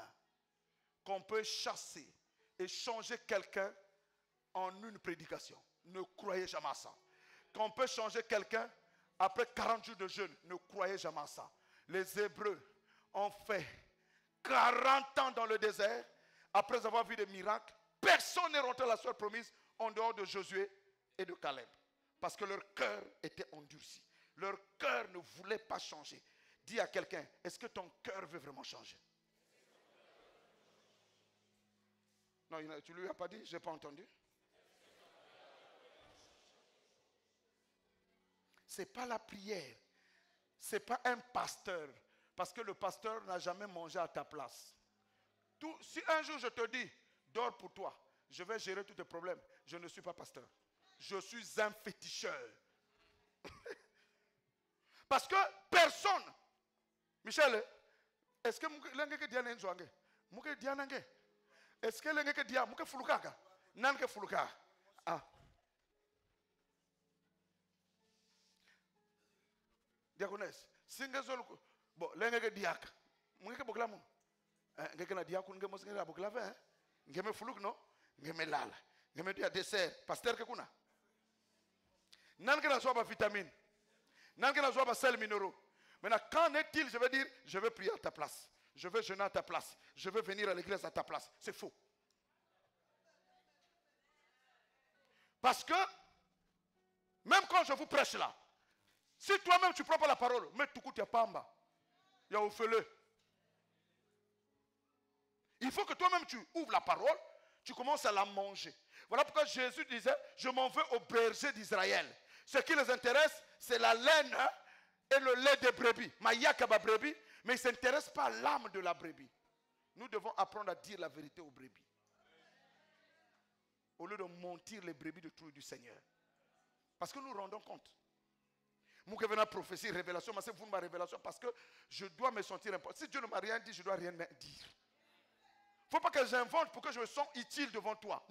qu'on peut chasser et changer quelqu'un en une prédication. Ne croyez jamais à ça. Qu'on peut changer quelqu'un après 40 jours de jeûne, ne croyez jamais à ça. Les Hébreux ont fait 40 ans dans le désert. Après avoir vu des miracles, personne n'est rentré à la terre promise en dehors de Josué et de Caleb. Parce que leur cœur était endurci. Leur cœur ne voulait pas changer. Dis à quelqu'un, est-ce que ton cœur veut vraiment changer? Non, tu ne lui as pas dit, je n'ai pas entendu. Ce n'est pas la prière. Ce n'est pas un pasteur. Parce que le pasteur n'a jamais mangé à ta place. Si un jour je te dis, dors pour toi, je vais gérer tous tes problèmes, je ne suis pas pasteur. Je suis un féticheur. Parce que personne, Michel, est-ce que l'engé diane nzwange? Muke dianange? Est-ce que l'engé dia muke fulukaka? Nanke fuluka? Ah. Diakonesse, singezol bon, l'engé diak. Muke boklamu. Ngeke na diakon nge mos ngela boklave hein? Ngeme fuluk no? Ngeme lala. Ngeme dia dessert. Pasteur ke kuna? Nanke na soba vitamine. Nanke na soba sel minéraux. Maintenant, qu'en est-il? Je vais dire, je vais prier à ta place. Je vais jeûner à ta place. Je vais venir à l'église à ta place. C'est faux. Parce que, même quand je vous prêche là, si toi-même tu ne prends pas la parole, mais tout coup tu n'as pas en bas. Il y a au feu. Il faut que toi-même tu ouvres la parole, tu commences à la manger. Voilà pourquoi Jésus disait, je m'en veux aux bergers d'Israël. Ce qui les intéresse, c'est la laine et le lait des brebis. Mais ils ne s'intéressent pas à l'âme de la brebis. Nous devons apprendre à dire la vérité aux brebis. Au lieu de mentir les brebis de tout du Seigneur. Parce que nous rendons compte. Moi qui venais prophétie, révélation, mais c'est vous ma révélation parce que je dois me sentir important. Si Dieu ne m'a rien dit, je ne dois rien dire. Il ne faut pas que j'invente pour que je me sente utile devant toi.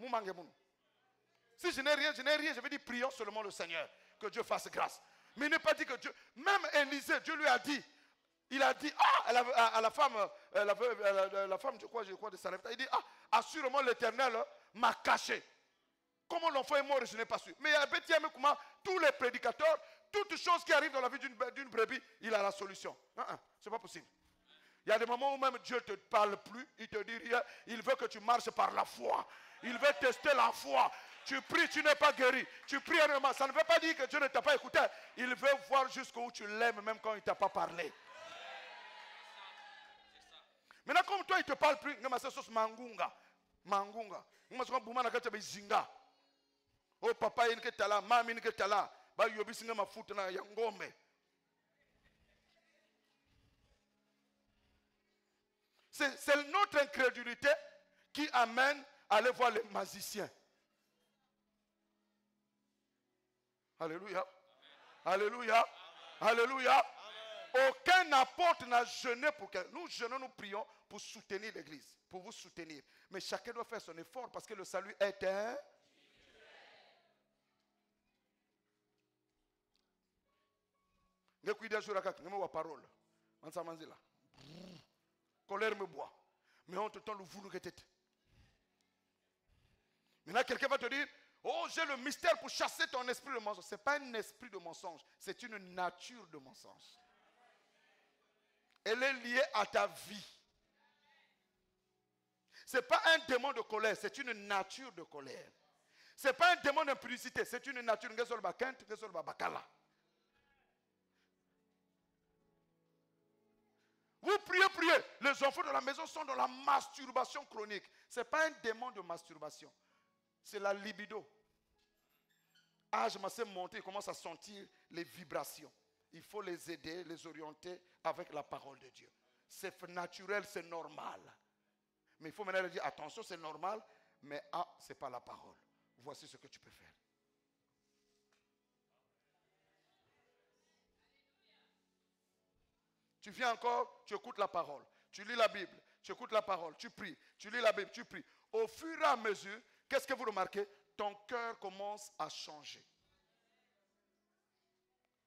Si je n'ai rien, je vais dire prions seulement le Seigneur. Que Dieu fasse grâce. Mais il n'est pas dit que Dieu, même Élisée, Dieu lui a dit, il a dit, à la femme, la femme, je crois de Sarepta, il dit, assurément l'Éternel m'a caché. Comment l'enfant est mort, je n'ai pas su. Mais à Bethléem, tous les prédicateurs, toutes choses qui arrivent dans la vie d'une brebis, il a la solution. Ce n'est pas possible. Il y a des moments où même Dieu ne te parle plus, il te dit rien, il veut que tu marches par la foi. Il veut tester la foi. Tu pries, tu n'es pas guéri. Tu pries énormément. Ça ne veut pas dire que Dieu ne t'a pas écouté. Il veut voir jusqu'où tu l'aimes, même quand il ne t'a pas parlé. Maintenant, comme toi, il ne te parle plus, c'est sauce mangunga. Mangunga. Oh, papa, il est là, maman, il est là. Bah, il y a ma foot na yangombe. C'est notre incrédulité qui amène à aller voir les magiciens. Alléluia. Alléluia. Alléluia. Aucun apôtre n'a jeûné pour que nous jeûnons, nous prions pour soutenir l'église, pour vous soutenir. Mais chacun doit faire son effort parce que le salut est un. Parole. Colère me boit. Mais on te tend le voulou que t'es. Maintenant, quelqu'un va te dire, oh, j'ai le mystère pour chasser ton esprit de mensonge. Ce n'est pas un esprit de mensonge, c'est une nature de mensonge. Elle est liée à ta vie. Ce n'est pas un démon de colère, c'est une nature de colère. Ce n'est pas un démon d'impudicité, c'est une nature. Vous priez, priez. Les enfants de la maison sont dans la masturbation chronique. Ce n'est pas un démon de masturbation. C'est la libido. Ah, je m'en sais monter, il commence à sentir les vibrations. Il faut les aider, les orienter avec la parole de Dieu. C'est naturel, c'est normal. Mais il faut maintenant dire, attention, c'est normal, mais ce n'est pas la parole. Voici ce que tu peux faire. Tu viens encore, tu écoutes la parole. Tu lis la Bible, tu écoutes la parole, tu pries. Tu lis la Bible, tu pries. Au fur et à mesure, qu'est-ce que vous remarquez? Ton cœur commence à changer.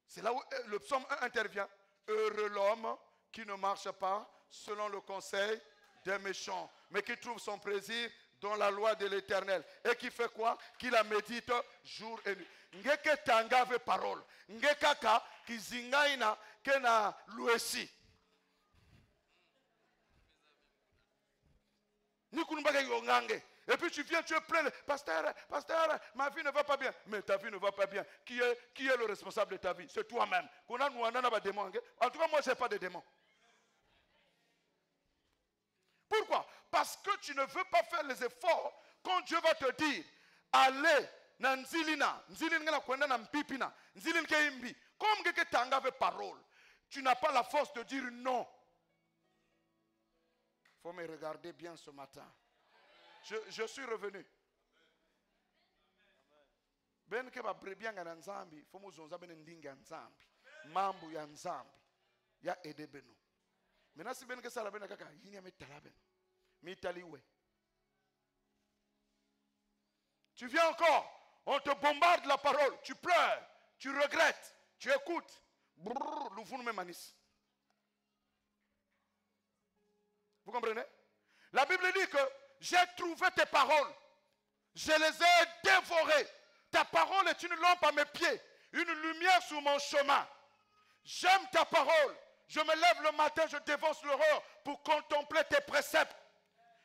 C'est là où le psaume 1 intervient. Heureux l'homme qui ne marche pas selon le conseil des méchants, mais qui trouve son plaisir dans la loi de l'Éternel. Et qui fait quoi? Qui la médite jour et nuit. Ngeke tangave parole. Ngekaka ki zingaina kena luesi. Et puis tu viens, tu es plein. Pasteur, ma vie ne va pas bien. Mais ta vie ne va pas bien. Qui est le responsable de ta vie? C'est toi-même. En tout cas, moi, je n'ai pas de démons. Pourquoi? Parce que tu ne veux pas faire les efforts. Quand Dieu va te dire, allez, na nzilina, nzilina kwenda na mpipina, nzilina ke imbi. Comme que tanga avec parole, tu n'as pas la force de dire non. Il faut me regarder bien ce matin. Je suis revenu. Ben ke ba brebia ngana nzambi, faut mo zonza ben ndinga nzambi. Mambo ya nzambi. Ya edebenu. Maintenant si ben ke sala ben kaka, yini ametala ben. Mitaliwe. Tu viens encore, on te bombarde la parole, tu pleures, tu regrettes, tu écoutes. Brrr, l'ouvre me manis. Vous comprenez? La Bible dit que j'ai trouvé tes paroles, je les ai dévorées. Ta parole est une lampe à mes pieds, une lumière sur mon chemin. J'aime ta parole. Je me lève le matin, je dévance l'horreur pour contempler tes préceptes.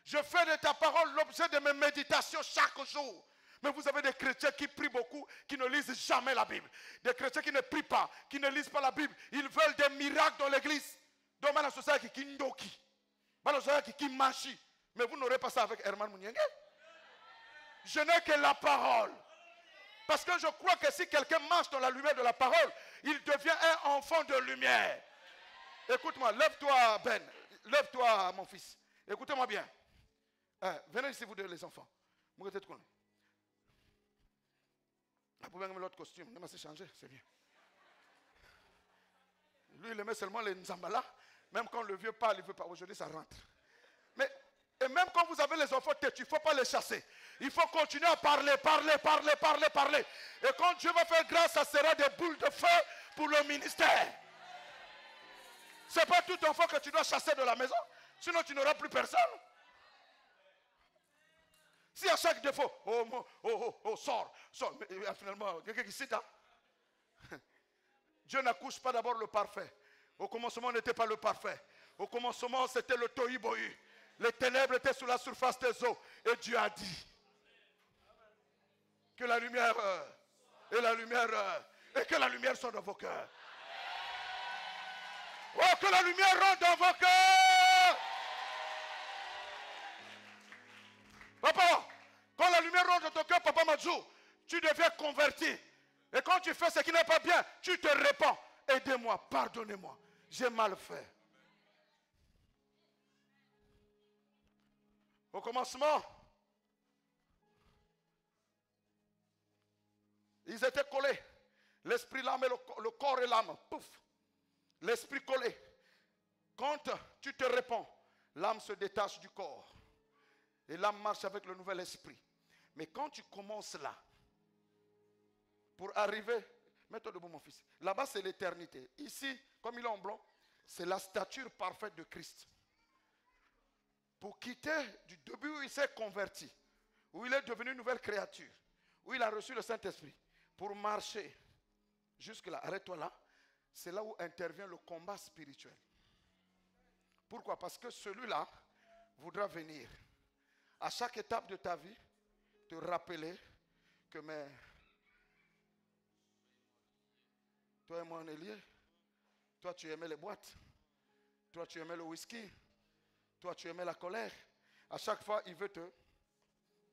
Je fais de ta parole l'objet de mes méditations chaque jour. Mais vous avez des chrétiens qui prient beaucoup, qui ne lisent jamais la Bible. Des chrétiens qui ne prient pas, qui ne lisent pas la Bible. Ils veulent des miracles dans l'église. Donc, la société qui ndoki. La société qui machi. Mais vous n'aurez pas ça avec Herman Mouniengue. Je n'ai que la parole. Parce que je crois que si quelqu'un marche dans la lumière de la parole, il devient un enfant de lumière. Écoute-moi, lève-toi Ben. Lève-toi mon fils. Écoutez-moi bien. Venez ici vous deux les enfants. Vous êtes connus. Vous pouvez mettre l'autre costume. Ne m'a changé, c'est bien. Lui, il aimait seulement les Nzambala. Même quand le vieux parle, il ne veut pas. Aujourd'hui, ça rentre. Et même quand vous avez les enfants têtus, il ne faut pas les chasser. Il faut continuer à parler. Et quand Dieu va faire grâce, ça sera des boules de feu pour le ministère. Ce n'est pas tout enfant que tu dois chasser de la maison. Sinon, tu n'auras plus personne. Si à chaque défaut, sors. Mais finalement, quelqu'un qui cite, Dieu n'accouche pas d'abord le parfait. Au commencement, n'était pas le parfait. Au commencement, c'était le tohu-bohu. Les ténèbres étaient sous la surface des eaux. Et Dieu a dit que la lumière et que la lumière soit dans vos cœurs. Oh, que la lumière rentre dans vos cœurs. Papa, quand la lumière rentre dans ton cœur, Papa Majou, tu deviens converti. Et quand tu fais ce qui n'est pas bien, tu te répands. Aidez-moi, pardonnez-moi. J'ai mal fait. Au commencement, ils étaient collés. L'esprit, l'âme et le corps et l'âme. Pouf. L'esprit collé. Quand tu te répands, l'âme se détache du corps. Et l'âme marche avec le nouvel esprit. Mais quand tu commences là, pour arriver, mets-toi debout mon fils. Là-bas c'est l'éternité. Ici, comme il est en blanc, c'est la stature parfaite de Christ. Pour quitter du début où il s'est converti, où il est devenu une nouvelle créature, où il a reçu le Saint-Esprit, pour marcher jusque là, arrête-toi là, c'est là où intervient le combat spirituel. Pourquoi? Parce que celui-là voudra venir à chaque étape de ta vie te rappeler que toi et moi on est liés. Toi tu aimais les boîtes, toi tu aimais le whisky, toi tu aimais la colère. À chaque fois il veut te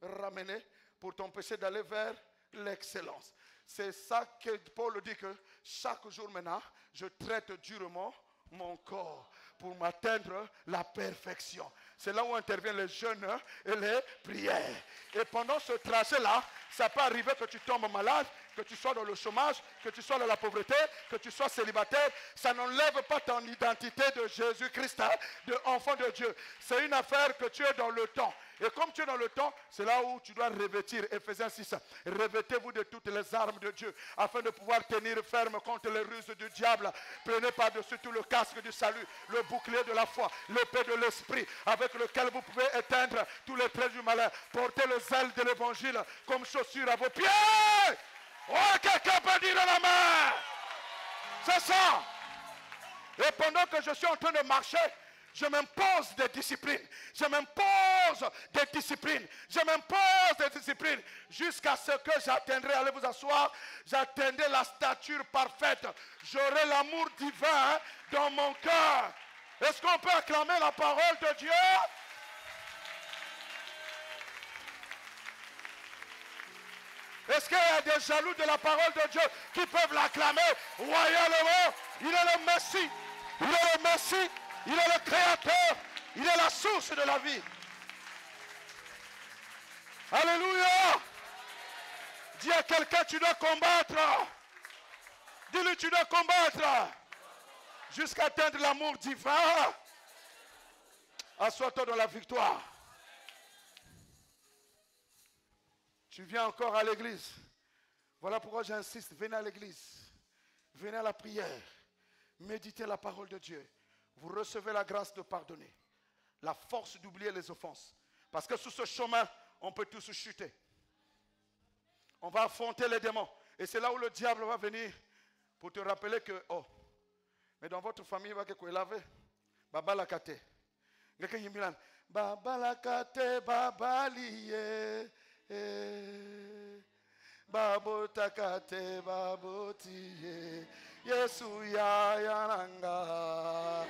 ramener pour t'empêcher d'aller vers l'excellence. C'est ça que Paul dit, que chaque jour maintenant je traite durement mon corps pour m'atteindre la perfection. C'est là où interviennent les jeûnes et les prières. Et pendant ce trajet-là, ça peut arriver que tu tombes malade, que tu sois dans le chômage, que tu sois dans la pauvreté, que tu sois célibataire. Ça n'enlève pas ton identité de Jésus-Christ, de enfant de Dieu. C'est une affaire que tu es dans le temps. Et comme tu es dans le temps, c'est là où tu dois revêtir. Éphésiens 6. Revêtez-vous de toutes les armes de Dieu, afin de pouvoir tenir ferme contre les ruses du diable. Prenez par-dessus tout le casque du salut, le bouclier de la foi, l'épée de l'esprit, avec lequel vous pouvez éteindre tous les traits du malin. Portez le zèle de l'évangile comme chaussure à vos pieds. Oh, quelqu'un peut dire la main. C'est ça. Et pendant que je suis en train de marcher, je m'impose des disciplines. Je m'impose des disciplines. Je m'impose des disciplines. Jusqu'à ce que j'atteindrai, allez vous asseoir, j'atteindrai la stature parfaite. J'aurai l'amour divin dans mon cœur. Est-ce qu'on peut acclamer la parole de Dieu? Est-ce qu'il y a des jaloux de la parole de Dieu qui peuvent l'acclamer royalement? Il est le Messie. Il est le Messie. Il est le Créateur. Il est la source de la vie. Alléluia. Dis à quelqu'un, tu dois combattre. Dis-lui, tu dois combattre jusqu'à atteindre l'amour divin. Assois-toi dans la victoire. Tu viens encore à l'église. Voilà pourquoi j'insiste. Venez à l'église. Venez à la prière. Méditez la parole de Dieu. Vous recevez la grâce de pardonner. La force d'oublier les offenses. Parce que sur ce chemin, on peut tous chuter. On va affronter les démons. Et c'est là où le diable va venir pour te rappeler que, oh, mais dans votre famille, il va que laver. Baba la kate. Baba la kate, baba liye. Babota kate, babotiye. Yesu ya yananga.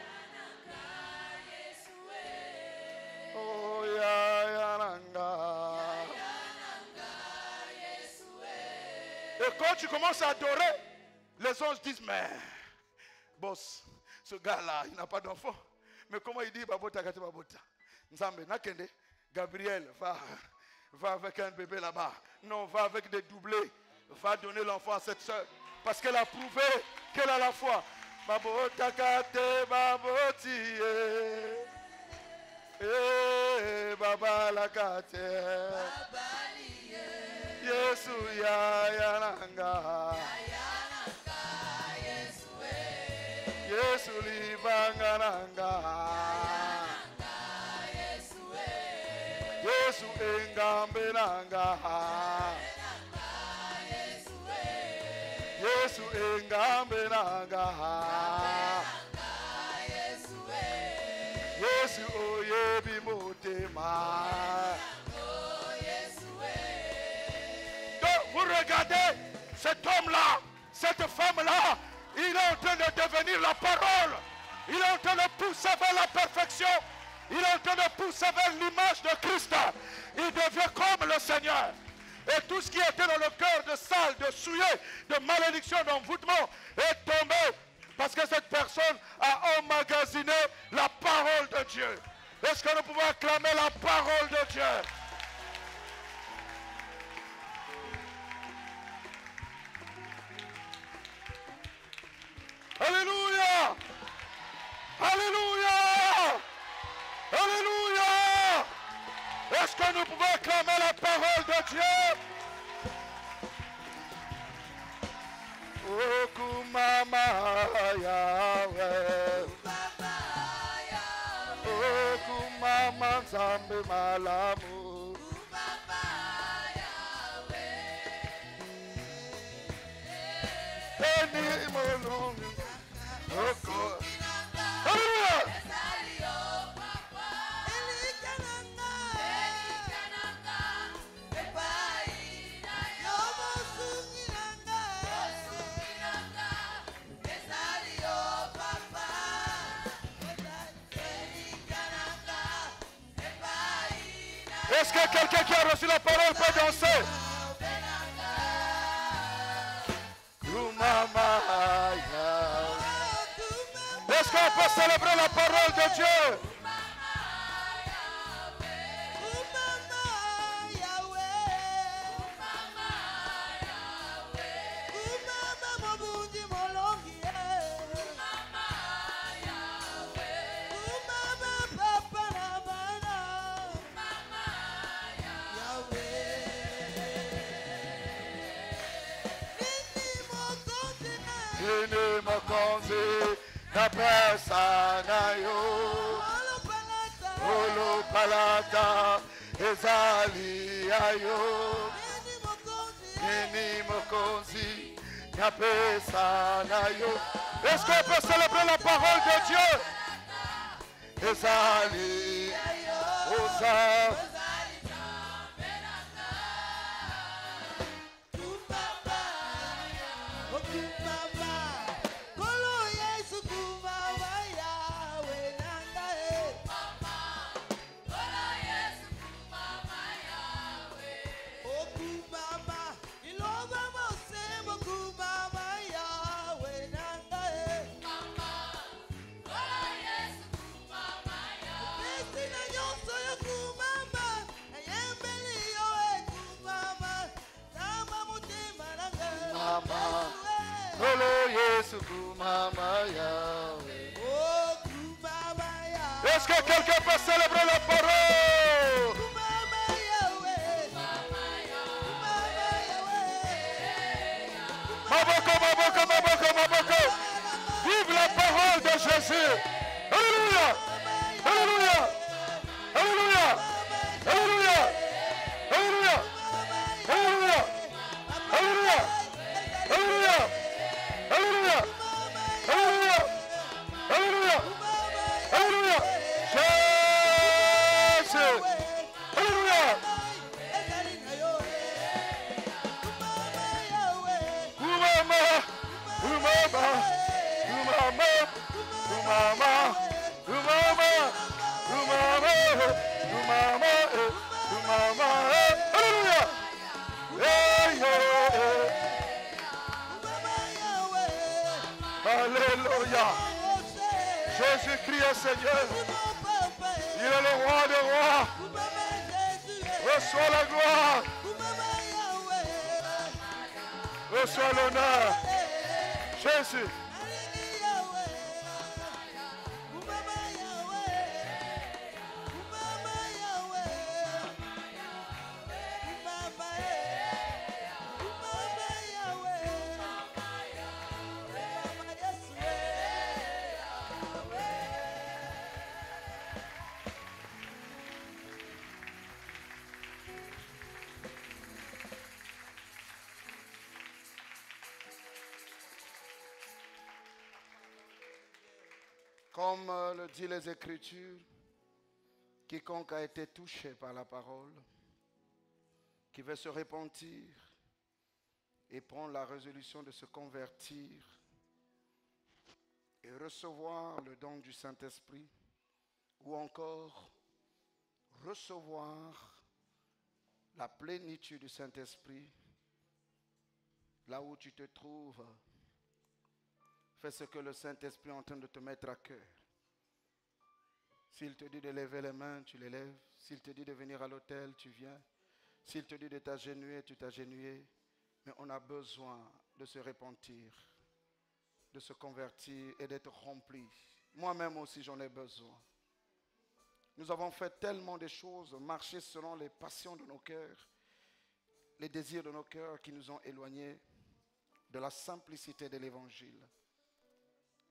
Oh ya yananga. Et quand tu commences à adorer, les anges disent, mais boss, ce gars-là, il n'a pas d'enfant. Mais comment il dit babota kate babota? Nzambe nakende, Gabriel va avec un bébé là-bas. Non, va avec des doublés. Va donner l'enfant à cette soeur. Parce qu'elle a prouvé qu'elle a la foi. Babota kate baboti. Baba la kate. Yesu ya yananga. Yesu libangananga. Yesu engambe nanga. Yesu engambe nanga. Yesu oyebi motema. Donc vous regardez cet homme-là, cette femme-là, il est en train de devenir la parole. Il est en train de pousser vers la perfection. Il est en train de pousser vers l'image de Christ. Il devient comme le Seigneur. Et tout ce qui était dans le cœur de sale, de souillé, de malédiction, d'envoûtement est tombé. Parce que cette personne a emmagasiné la parole de Dieu. Est-ce que nous pouvons acclamer la parole de Dieu? Alléluia! Alléluia! Alléluia! Est-ce que nous pouvons acclamer la parole de Dieu? Oh, Kumama Yahweh. Oh, Kumama Nzambe Malamu. Eni Molungu. Oh, Alléluia! Est-ce que quelqu'un qui a reçu la parole peut danser? Est-ce qu'on peut célébrer la parole de Dieu? Ini mokonzi na pesa na yo Olo palata ezali ayo Ini mokonzi na pesa na yo. Est-ce qu'on peut célébrer la parole de Dieu? Ezali osa Est-ce que quelqu'un peut célébrer la parole? Maboko, maboko, maboko, maboko. Vive la parole de Jésus. Alléluia. Alléluia. Alléluia. Alléluia. Alléluia. Alléluia. Alléluia. Alléluia. Alléluia. Alléluia. Alléluia. Alléluia. Jésus. Alléluia. Umama. Umama. Umama. Umama. Umama. Umama. Umama. Umama. Alléluia. Hey, hey, hey. Alléluia. Jésus-Christ est Seigneur. Il est le roi des rois. Reçois la gloire. Reçois l'honneur. Jésus. Comme le dit les Écritures, quiconque a été touché par la parole, qui veut se repentir et prendre la résolution de se convertir et recevoir le don du Saint-Esprit, ou encore recevoir la plénitude du Saint-Esprit, là où tu te trouves, fais ce que le Saint-Esprit est en train de te mettre à cœur. S'il te dit de lever les mains, tu les lèves. S'il te dit de venir à l'autel, tu viens. S'il te dit de t'agenouiller, tu t'agenouilles. Mais on a besoin de se repentir, de se convertir et d'être rempli. Moi-même aussi, j'en ai besoin. Nous avons fait tellement de choses, marché selon les passions de nos cœurs, les désirs de nos cœurs qui nous ont éloignés de la simplicité de l'évangile.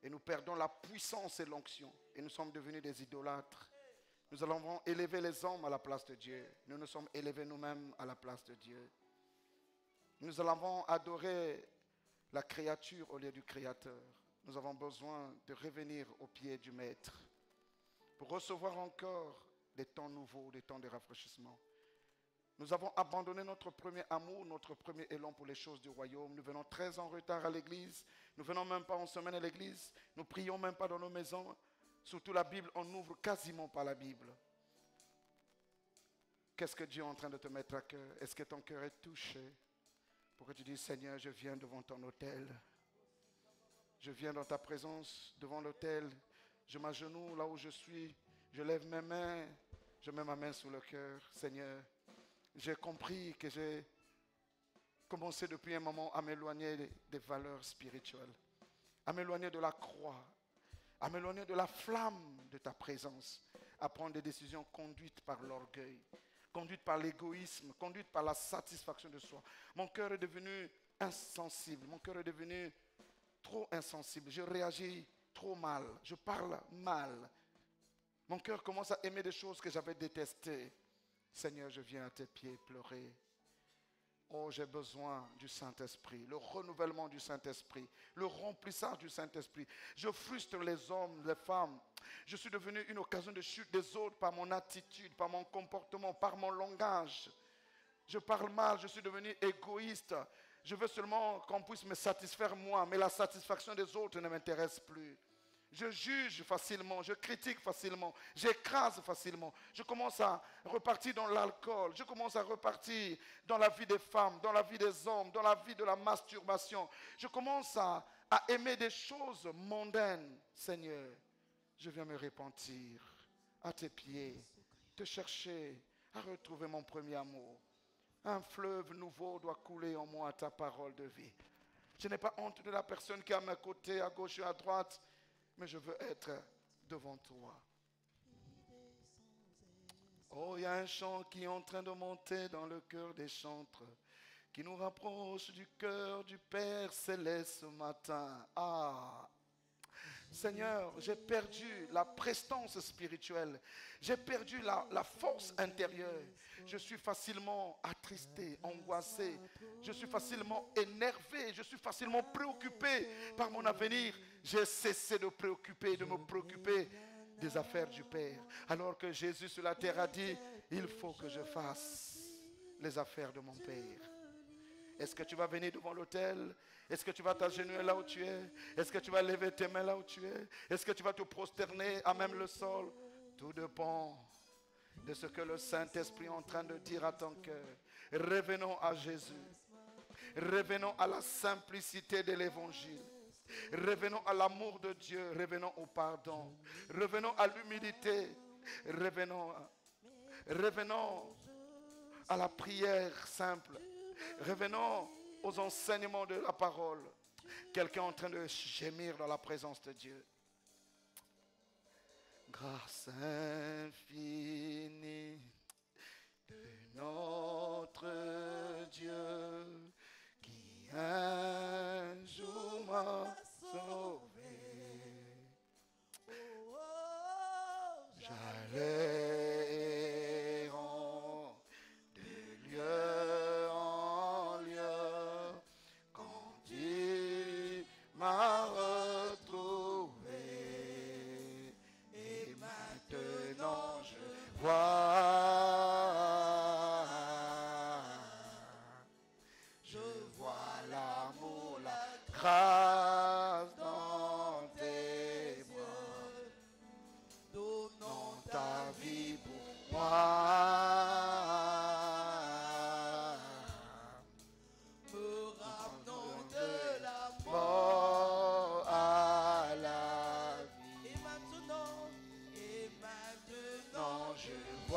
Et nous perdons la puissance et l'onction. Et nous sommes devenus des idolâtres. Nous avons élevé les hommes à la place de Dieu. Nous nous sommes élevés nous-mêmes à la place de Dieu. Nous avons adoré la créature au lieu du Créateur. Nous avons besoin de revenir au pied du Maître pour recevoir encore des temps nouveaux, des temps de rafraîchissement. Nous avons abandonné notre premier amour, notre premier élan pour les choses du royaume. Nous venons très en retard à l'église. Nous ne venons même pas en semaine à l'église. Nous ne prions même pas dans nos maisons. Surtout la Bible, on n'ouvre quasiment pas la Bible. Qu'est-ce que Dieu est en train de te mettre à cœur? Est-ce que ton cœur est touché? Pour que tu dises, Seigneur, je viens devant ton autel. Je viens dans ta présence, devant l'autel. Je m'agenouille là où je suis. Je lève mes mains. Je mets ma main sur le cœur. Seigneur, j'ai compris que j'ai commencé depuis un moment à m'éloigner des valeurs spirituelles, à m'éloigner de la croix, à m'éloigner de la flamme de ta présence, à prendre des décisions conduites par l'orgueil, conduites par l'égoïsme, conduites par la satisfaction de soi. Mon cœur est devenu insensible, mon cœur est devenu trop insensible, je réagis trop mal, je parle mal. Mon cœur commence à aimer des choses que j'avais détestées. Seigneur, je viens à tes pieds pleurer. Oh, j'ai besoin du Saint-Esprit, le renouvellement du Saint-Esprit, le remplissage du Saint-Esprit. Je frustre les hommes, les femmes. Je suis devenu une occasion de chute des autres par mon attitude, par mon comportement, par mon langage. Je parle mal, je suis devenu égoïste. Je veux seulement qu'on puisse me satisfaire moi, mais la satisfaction des autres ne m'intéresse plus. Je juge facilement, je critique facilement, j'écrase facilement. Je commence à repartir dans l'alcool, je commence à repartir dans la vie des femmes, dans la vie des hommes, dans la vie de la masturbation. Je commence à aimer des choses mondaines. Seigneur, je viens me repentir à tes pieds, te chercher, à retrouver mon premier amour. Un fleuve nouveau doit couler en moi, ta parole de vie. Je n'ai pas honte de la personne qui est à mes côtés, à gauche et à droite. Mais je veux être devant toi. Oh, il y a un chant qui est en train de monter dans le cœur des chantres, qui nous rapproche du cœur du Père Céleste ce matin. Ah, Seigneur, j'ai perdu la prestance spirituelle. J'ai perdu la force intérieure. Je suis facilement attristé, angoissé. Je suis facilement énervé. Je suis facilement préoccupé par mon avenir. J'ai cessé de me préoccuper des affaires du Père. Alors que Jésus sur la terre a dit, il faut que je fasse les affaires de mon Père. Est-ce que tu vas venir devant l'autel? Est-ce que tu vas t'agenouiller là où tu es? Est-ce que tu vas lever tes mains là où tu es? Est-ce que tu vas te prosterner à même le sol? Tout dépend de ce que le Saint-Esprit est en train de dire à ton cœur. Revenons à Jésus. Revenons à la simplicité de l'Évangile. Revenons à l'amour de Dieu. Revenons au pardon. Revenons à l'humilité. Revenons à la prière simple. Revenons aux enseignements de la parole. Quelqu'un est en train de gémir dans la présence de Dieu. Grâce infinie de notre Dieu qui un jour m'a sauvé. J'allais errant de lieu en lieu quand tu m'as retrouvé. Et maintenant je vois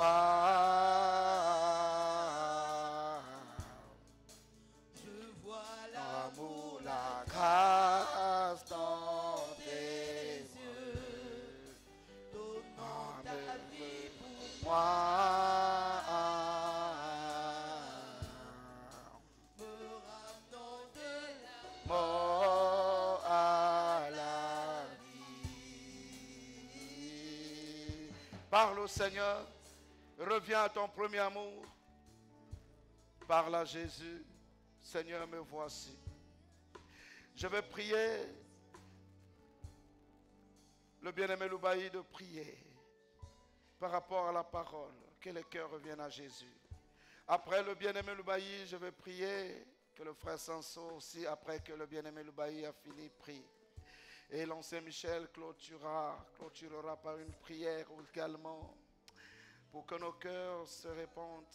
vois. Je vois L'amour, la grâce dans tes yeux, donnant ta vie pour moi. me ramenant de la Mort à la vie. Parle au Seigneur. Reviens à ton premier amour. Parle à Jésus. Seigneur, me voici. Je vais prier. Le bien-aimé Loubaï de prier par rapport à la parole. Que les cœurs reviennent à Jésus. Après le bien-aimé Loubaï, je vais prier. Que le frère Sanso aussi, après que le bien-aimé Loubaï a fini, prie. Et l'ancien Michel clôturera par une prière également pour que nos cœurs se répandent,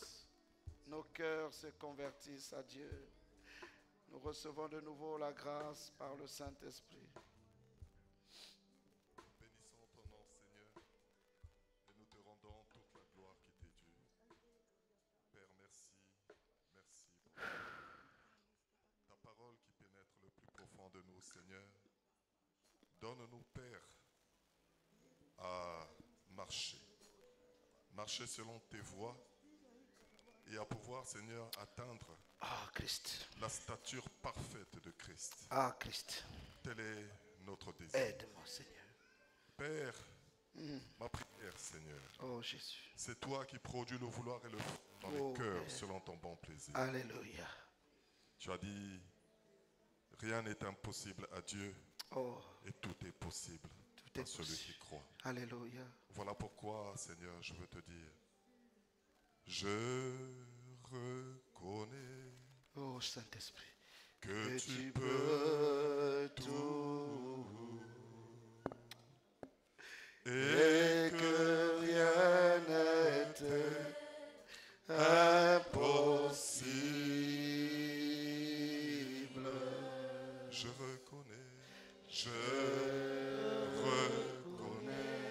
nos cœurs se convertissent à Dieu. Nous recevons de nouveau la grâce par le Saint-Esprit. Bénissons ton nom, Seigneur, et nous te rendons toute la gloire qui t'est due. Père, merci pour ta parole qui pénètre le plus profond de nous, Seigneur. Donne-nous, Père, à marcher selon tes voies et à pouvoir, Seigneur, atteindre Christ. la stature parfaite de Christ. Christ. Tel est notre désir. Aide-moi, Seigneur. Père, ma prière, Seigneur, Oh Jésus. c'est toi qui produis le vouloir et le faire dans les cœurs selon ton bon plaisir. Alléluia. Tu as dit, rien n'est impossible à Dieu Oh, et tout est possible tout est à celui possible. qui croit. Alléluia. Voilà pourquoi, Seigneur, je veux te dire, je reconnais Oh Saint-Esprit. que Tu tu peux peux tout. et que rien n'était impossible.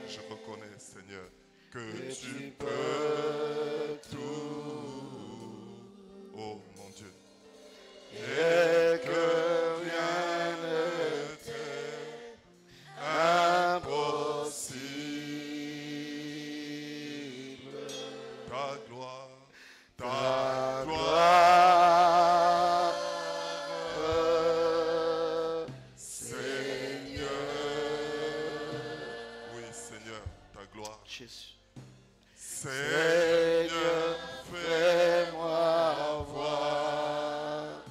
Je reconnais, Seigneur, que tu peux tout. Oh mon Dieu. Et que rien n'était impossible. Ta gloire, Seigneur. Oui, Seigneur, ta gloire. Jésus. Seigneur, fais-moi voir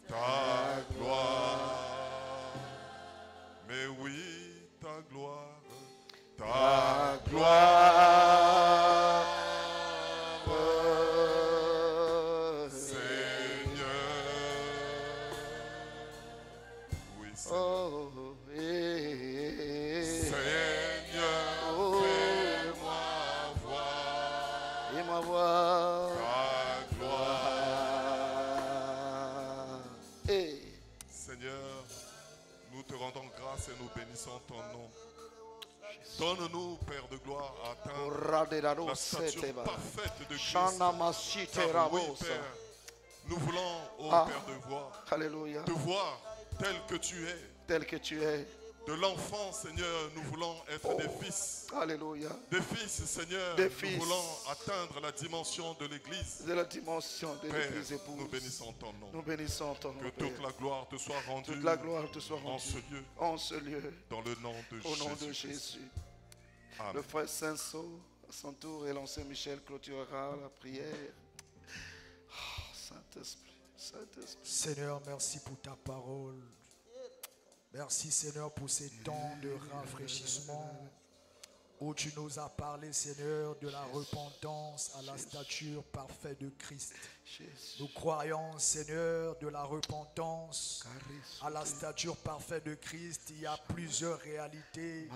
ta gloire. Mais oui, ta gloire, ta gloire, Seigneur. Oui, Seigneur. Oh, Seigneur, fais-moi voir et moi voir ta gloire. Et Seigneur, nous te rendons grâce et nous bénissons ton nom. Donne-nous, Père de gloire, à atteindre la stature parfaite de Christ. Car oui, Père, nous voulons, ô Père, Alléluia. te voir tel que tu es. Tel que tu es. De l'enfant, Seigneur, nous voulons être des fils. Alléluia. Des fils, Seigneur, Des nous fils. voulons atteindre la dimension de l'Église. De la dimension de Père, l'Église épouse. nous bénissons ton nom. Nous bénissons ton nom. Que toute Père. la gloire te soit rendue Toute la gloire te soit en rendue ce lieu, en ce lieu, dans le nom de au nom de Jésus. Jésus. Amen. Le frère Saint-Saul, à son tour, et l'ancien Michel clôturera la prière. Saint-Esprit, Saint-Esprit. Seigneur, merci pour ta parole. Merci Seigneur pour ces temps de rafraîchissement où tu nous as parlé Seigneur de la repentance à la stature parfaite de Christ. Jésus. Nous croyons Seigneur de la repentance à la stature parfaite de Christ. Il y a plusieurs réalités,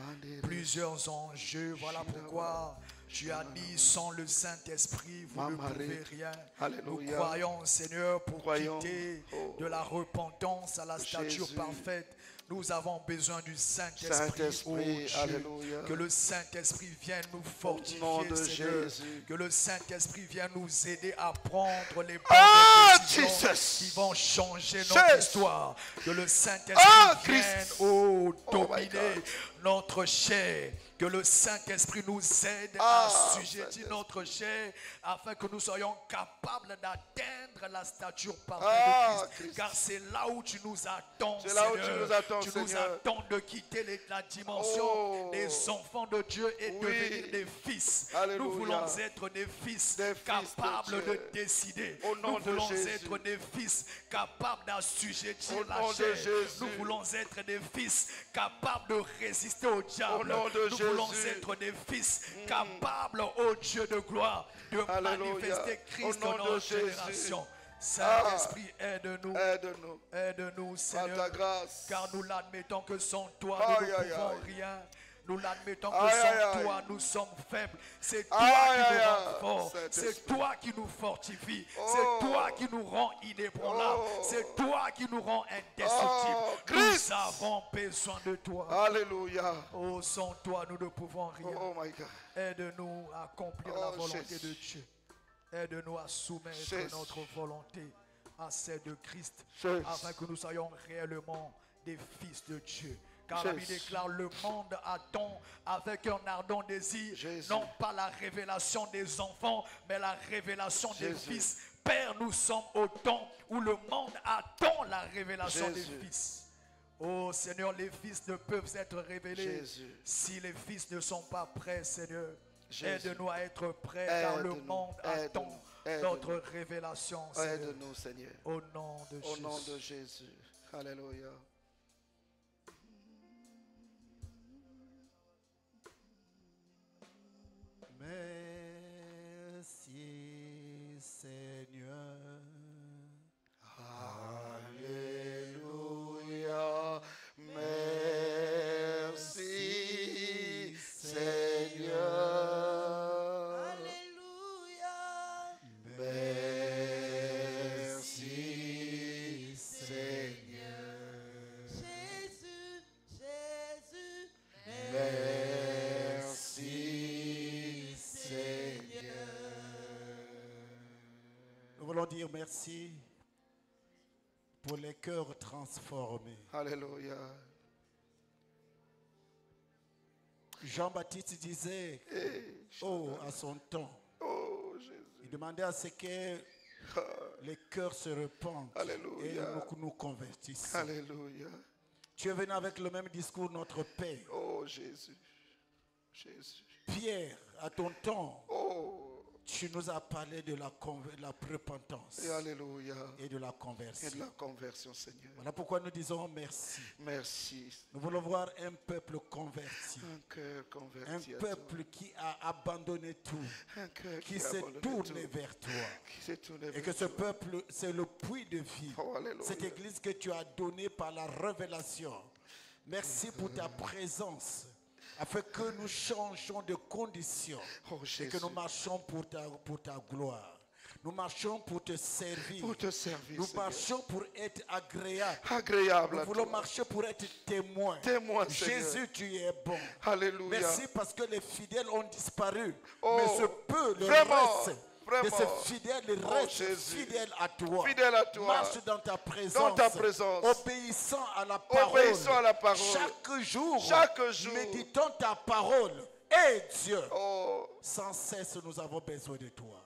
plusieurs enjeux. Voilà pourquoi tu as dit sans le Saint-Esprit vous ne pouvez rien. Alléluia. Nous croyons Seigneur pour Croyons. quitter Oh. de la repentance à la stature Jésus. parfaite. Nous avons besoin du Saint-Esprit. Saint-Esprit, Oh Dieu. alléluia. Que le Saint-Esprit vienne nous Au nom fortifier, de Seigneur. Jésus. Que le Saint-Esprit vienne nous aider à prendre les bonnes Ah, décisions Jesus. qui vont changer Jesus. notre histoire. Que le Saint-Esprit Ah, vienne Christ. oh, Oh my dominer God. notre chair. Que le Saint-Esprit nous aide Ah, à assujettir Saint-Esprit. notre chair afin que nous soyons capables d'atteindre la stature parfaite Ah, de Christ. Christ. Car c'est là où tu nous attends, C'est là où tu Seigneur. nous attends, Tu nous Seigneur. attends de quitter la dimension Oh. des enfants de Dieu et Oui. devenir des fils. Alléluia. Nous voulons être des fils Des fils capables de de, Dieu. décider. Au nom Nous de voulons Jésus. être des fils capables d'assujettir Au la nom de chair. Jésus. Nous voulons être des fils capables de résister au diable. nom de Nous voulons Jésus. être des fils capables, ô Dieu de gloire, de Alléluia. manifester Christ Au nom dans de notre Jésus. génération. Saint-Esprit, aide-nous. Aide-nous. Aide-nous, Par Seigneur. ta grâce. Car nous l'admettons que sans toi, Aïe, nous ne aïe, pouvons aïe. rien. Nous l'admettons que Aïe, sans aïe, aïe. toi, nous sommes faibles. C'est toi Aïe, qui nous aïe, rends aïe. forts. Saint-Esprit. C'est toi qui nous fortifie. Oh. C'est toi qui nous rend inébranlables. Oh. C'est toi qui nous rend indestructibles. Oh, Christ. Nous avons besoin de toi. Alléluia. Oh, sans toi, nous ne pouvons rien. Oh my God. Aide-nous à accomplir la Oh, volonté Jésus. de Dieu. Aide-nous à soumettre Jésus. notre volonté à celle de Christ, Jésus. afin que nous soyons réellement des fils de Dieu. Car la Bible Jésus. déclare, le monde attend avec un ardent désir, Jésus. non pas la révélation des enfants, mais la révélation des Jésus. fils. Père, nous sommes au temps où le monde attend la révélation Jésus. des fils. Oh Seigneur, les fils ne peuvent être révélés Jésus. si les fils ne sont pas prêts, Seigneur. Jésus. Aide-nous à être prêts, car le Aide-nous, monde attend aide-nous, notre révélation, Seigneur. Aide-nous, Seigneur. Au nom de Au Jésus. nom de Jésus. Alléluia. Merci Seigneur. Alléluia. Merci, Seigneur. Alléluia. Merci, Seigneur. Jésus, Jésus. Merci, Seigneur. Nous voulons dire merci pour les cœurs transformés. Alléluia. Jean-Baptiste disait, à son temps, Oh, Jésus. il demandait à ce que les cœurs se repentent Alléluia. et nous convertissons. Alléluia. Tu es venu avec le même discours, notre Père. Oh, Jésus. Jésus. Pierre, à ton temps, Oh, tu nous as parlé de la repentance et Alléluia. et de la Et conversion. de la conversion, Seigneur. Voilà pourquoi nous disons merci. Merci. Nous voulons voir un peuple converti. Un cœur Un converti à peuple qui a abandonné tout, toi. Un cœur qui qui s'est abandonne tourné tout. vers toi. Qui s'est tourné Et vers que ce toi. peuple, c'est le puits de vie. Oh, alléluia. Cette église que tu as donnée par la révélation. Merci pour ta présence, afin que nous changeons de condition Oh, et Jésus. que nous marchons pour ta gloire. Nous marchons pour te servir. Pour te servir, Nous Seigneur. marchons pour être agréables. Agréable Nous à voulons toi. marcher pour être témoins. Témoin, Seigneur. Jésus, tu es bon. Alléluia. Merci parce que les fidèles ont disparu. Oh, mais ce peu, le vraiment, reste vraiment. de ces fidèles, il Oh, reste Jésus. fidèle à toi. Fidèle à toi. Marche dans ta présence. Dans ta présence. Obéissant à la parole. Obéissant à la parole. Chaque jour. Chaque jour. Méditons ta parole. Et Dieu. Oh, Sans cesse, nous avons besoin de toi.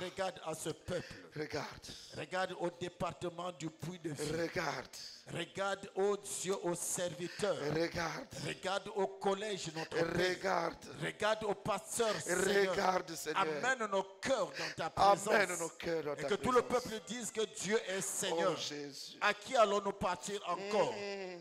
Regarde à ce peuple. regarde. Regarde au département du puits de vie. Regarde. Regarde, oh Dieu, aux serviteurs. Regarde. Regarde au collège, notre Père. Regarde. Regarde au pasteur, Seigneur. Regarde, Seigneur. Amène nos cœurs dans ta présence. Amène nos cœurs dans Et ta que tout le présence. peuple dise que Dieu est Seigneur. Oh, Jésus. À qui allons-nous partir encore?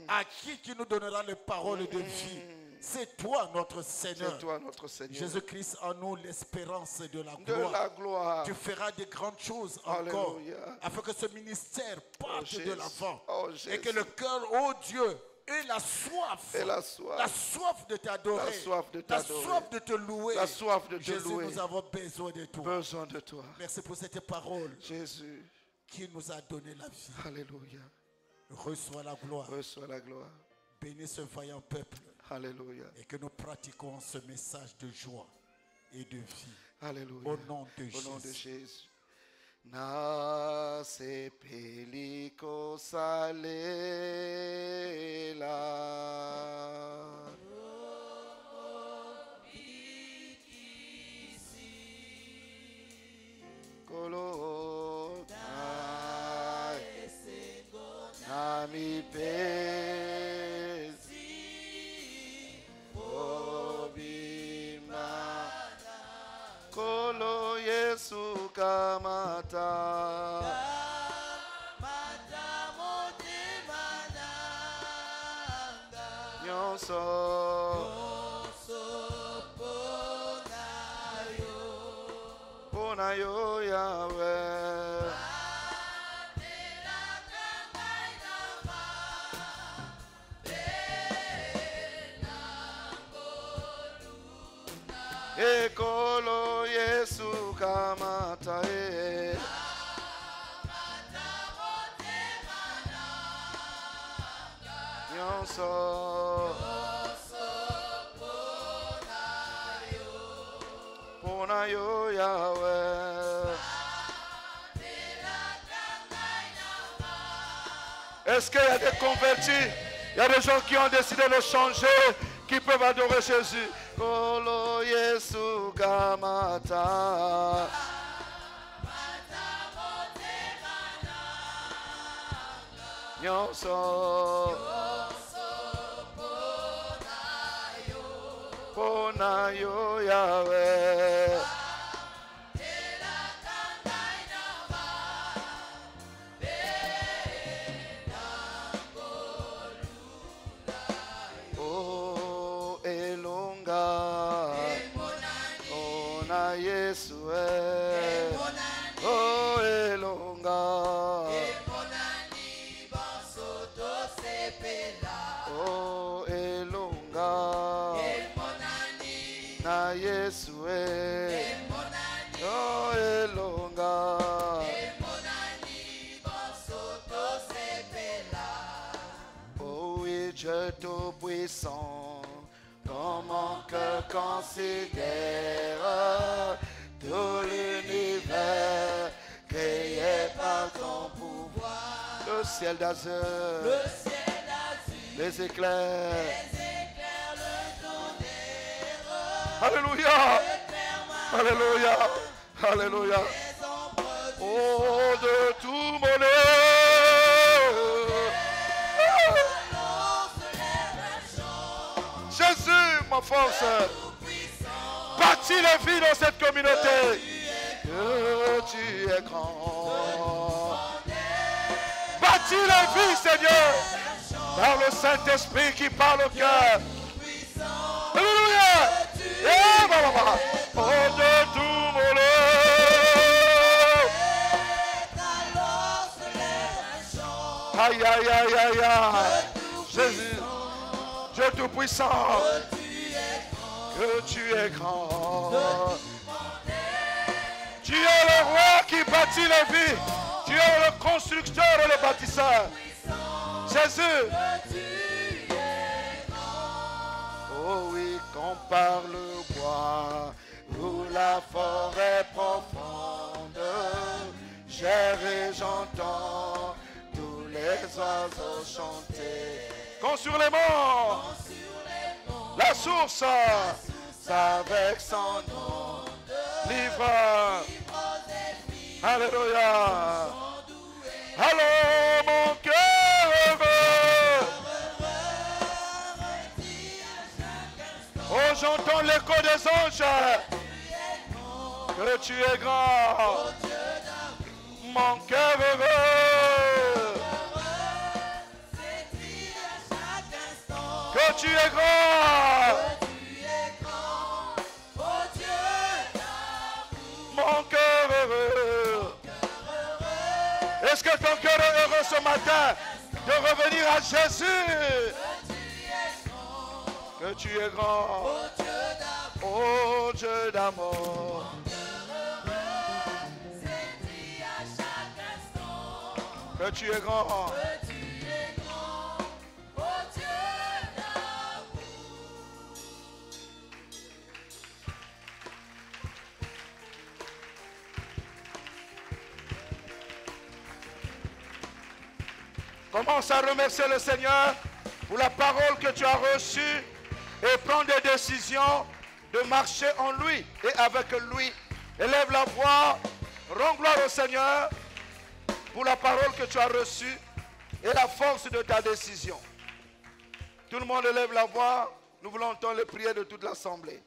À qui nous donnera les paroles de vie? C'est toi, notre Seigneur. C'est toi, notre Seigneur. Jésus-Christ en nous l'espérance de la De gloire. la gloire. Tu feras de grandes choses encore, Alléluia. afin que ce ministère parte Jésus. de l'avant. Oh, Et que Jésus. le cœur, oh Dieu, ait la soif. Et la soif. La soif de t'adorer. La soif de La t'adorer. soif de te louer. La soif de te Jésus, louer. nous avons besoin de toi. Besoin de toi. Merci pour cette parole Jésus. qui nous a donné la vie. Alléluia. Reçois la gloire. Reçois la gloire. Bénis ce vaillant peuple. Alléluia. Et que nous pratiquons ce message de joie et de vie. Alléluia. Au nom de Jésus. Au nom de Jésus. Nase peliko salela. Kolo nami pesi obima kolo Yesu kamata nyonso pona yo Yahweh. Ekolo Yesu kamata nyonso pona yo Yahweh. Est-ce qu'il y a des convertis? Il y a des gens qui ont décidé de changer, qui peuvent adorer Jésus. Kolo Yesu kamata nyonso pona yo Yahweh. Oh elonga ona Yesu oh elonga oh elonga na Yesu oh elonga. Oh oui, Dieu tout-puissant, dans mon cœur considère tout l'univers créé par ton pouvoir. Le ciel d'azur, les éclairs, alléluia, alléluia, alléluia. Oh, de tout mon œuvre, Jésus, ma force, bâtis la vie dans cette communauté. Que tu es grand. Bâtis la vie, Seigneur, par le Saint-Esprit qui parle au cœur. Alléluia. Oh, de tout mon œuvre. Aïe, aïe, aïe, aïe, aïe. Jésus, Dieu tout-puissant, que tu es grand. Tu es le roi qui bâtit la vie. Tu es le constructeur et le bâtisseur. Jésus. Oh oui, compare le bois ou la forêt profonde. J'erre et j'entends tous les oiseaux chanter. Quand sur les monts, la source, avec son nom, livre. Alléluia. Allons mon cœur heureux. Oh, j'entends l'écho des anges. Que tu es grand. Mon cœur heureux. Que tu es grand. Mon cœur heureux. Est-ce que ton cœur est heureux ce matin de revenir à Jésus? Que tu es grand. Oh Dieu d'amour. Que tu es grand. Commence à remercier le Seigneur pour la parole que tu as reçue et prends des décisions de marcher en lui et avec lui. Élève la voix, rends gloire au Seigneur pour la parole que tu as reçue et la force de ta décision. Tout le monde élève la voix. Nous voulons entendre les prières de toute l'assemblée.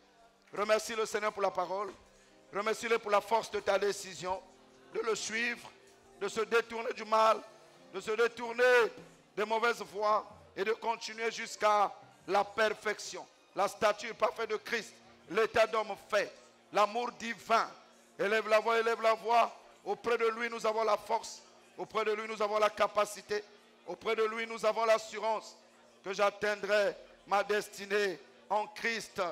Remercie le Seigneur pour la parole. Remercie-le pour la force de ta décision, de le suivre, de se détourner du mal, de se détourner des mauvaises voies et de continuer jusqu'à la perfection. La stature parfaite de Christ, l'état d'homme fait, l'amour divin. Élève la voix. Auprès de lui, nous avons la force. Auprès de lui, nous avons la capacité. Auprès de lui, nous avons l'assurance que j'atteindrai ma destinée en Christ.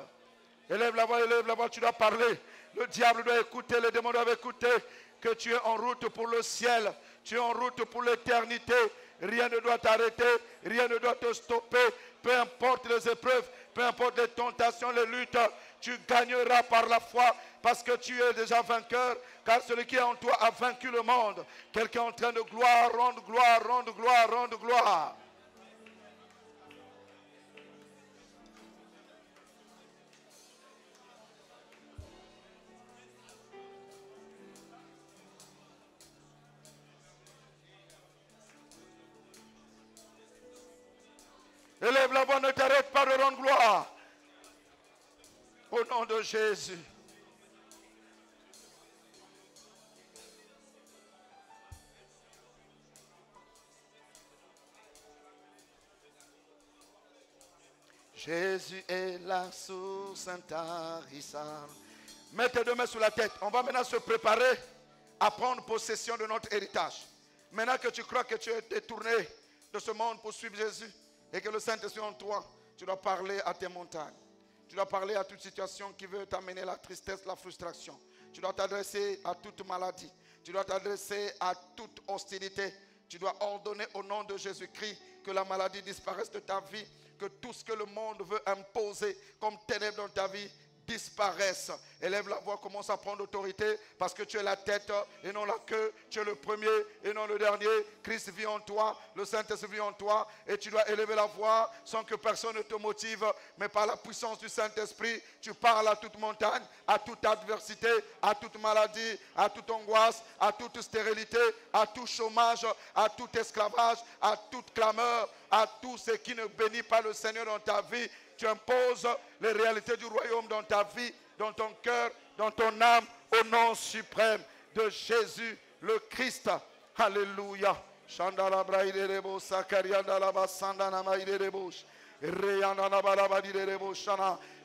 Élève la voix, tu dois parler. Le diable doit écouter, les démons doivent écouter que tu es en route pour le ciel. Tu es en route pour l'éternité. Rien ne doit t'arrêter, rien ne doit te stopper. Peu importe les épreuves, peu importe les tentations, les luttes, tu gagneras par la foi parce que tu es déjà vainqueur. Car celui qui est en toi a vaincu le monde. Quelqu'un en train de gloire, rendre gloire, rendre gloire, rendre gloire. Élève la voix, ne t'arrête pas de rendre gloire. Au nom de Jésus. Jésus est la source intarissable. Mets tes deux mains sur la tête. On va maintenant se préparer à prendre possession de notre héritage. Maintenant que tu crois que tu es détourné de ce monde pour suivre Jésus et que le Saint-Esprit est en toi, tu dois parler à tes montagnes. Tu dois parler à toute situation qui veut t'amener la tristesse, la frustration. Tu dois t'adresser à toute maladie. Tu dois t'adresser à toute hostilité. Tu dois ordonner au nom de Jésus-Christ que la maladie disparaisse de ta vie, que tout ce que le monde veut imposer comme ténèbres dans ta vie disparaisse. Élève la voix, commence à prendre autorité parce que tu es la tête et non la queue. Tu es le premier et non le dernier. Christ vit en toi, le Saint-Esprit vit en toi et tu dois élever la voix sans que personne ne te motive, mais par la puissance du Saint-Esprit, tu parles à toute montagne, à toute adversité, à toute maladie, à toute angoisse, à toute stérilité, à tout chômage, à tout esclavage, à toute clameur, à tout ce qui ne bénit pas le Seigneur dans ta vie. Tu imposes les réalités du royaume dans ta vie, dans ton cœur, dans ton âme, au nom suprême de Jésus le Christ. Alléluia.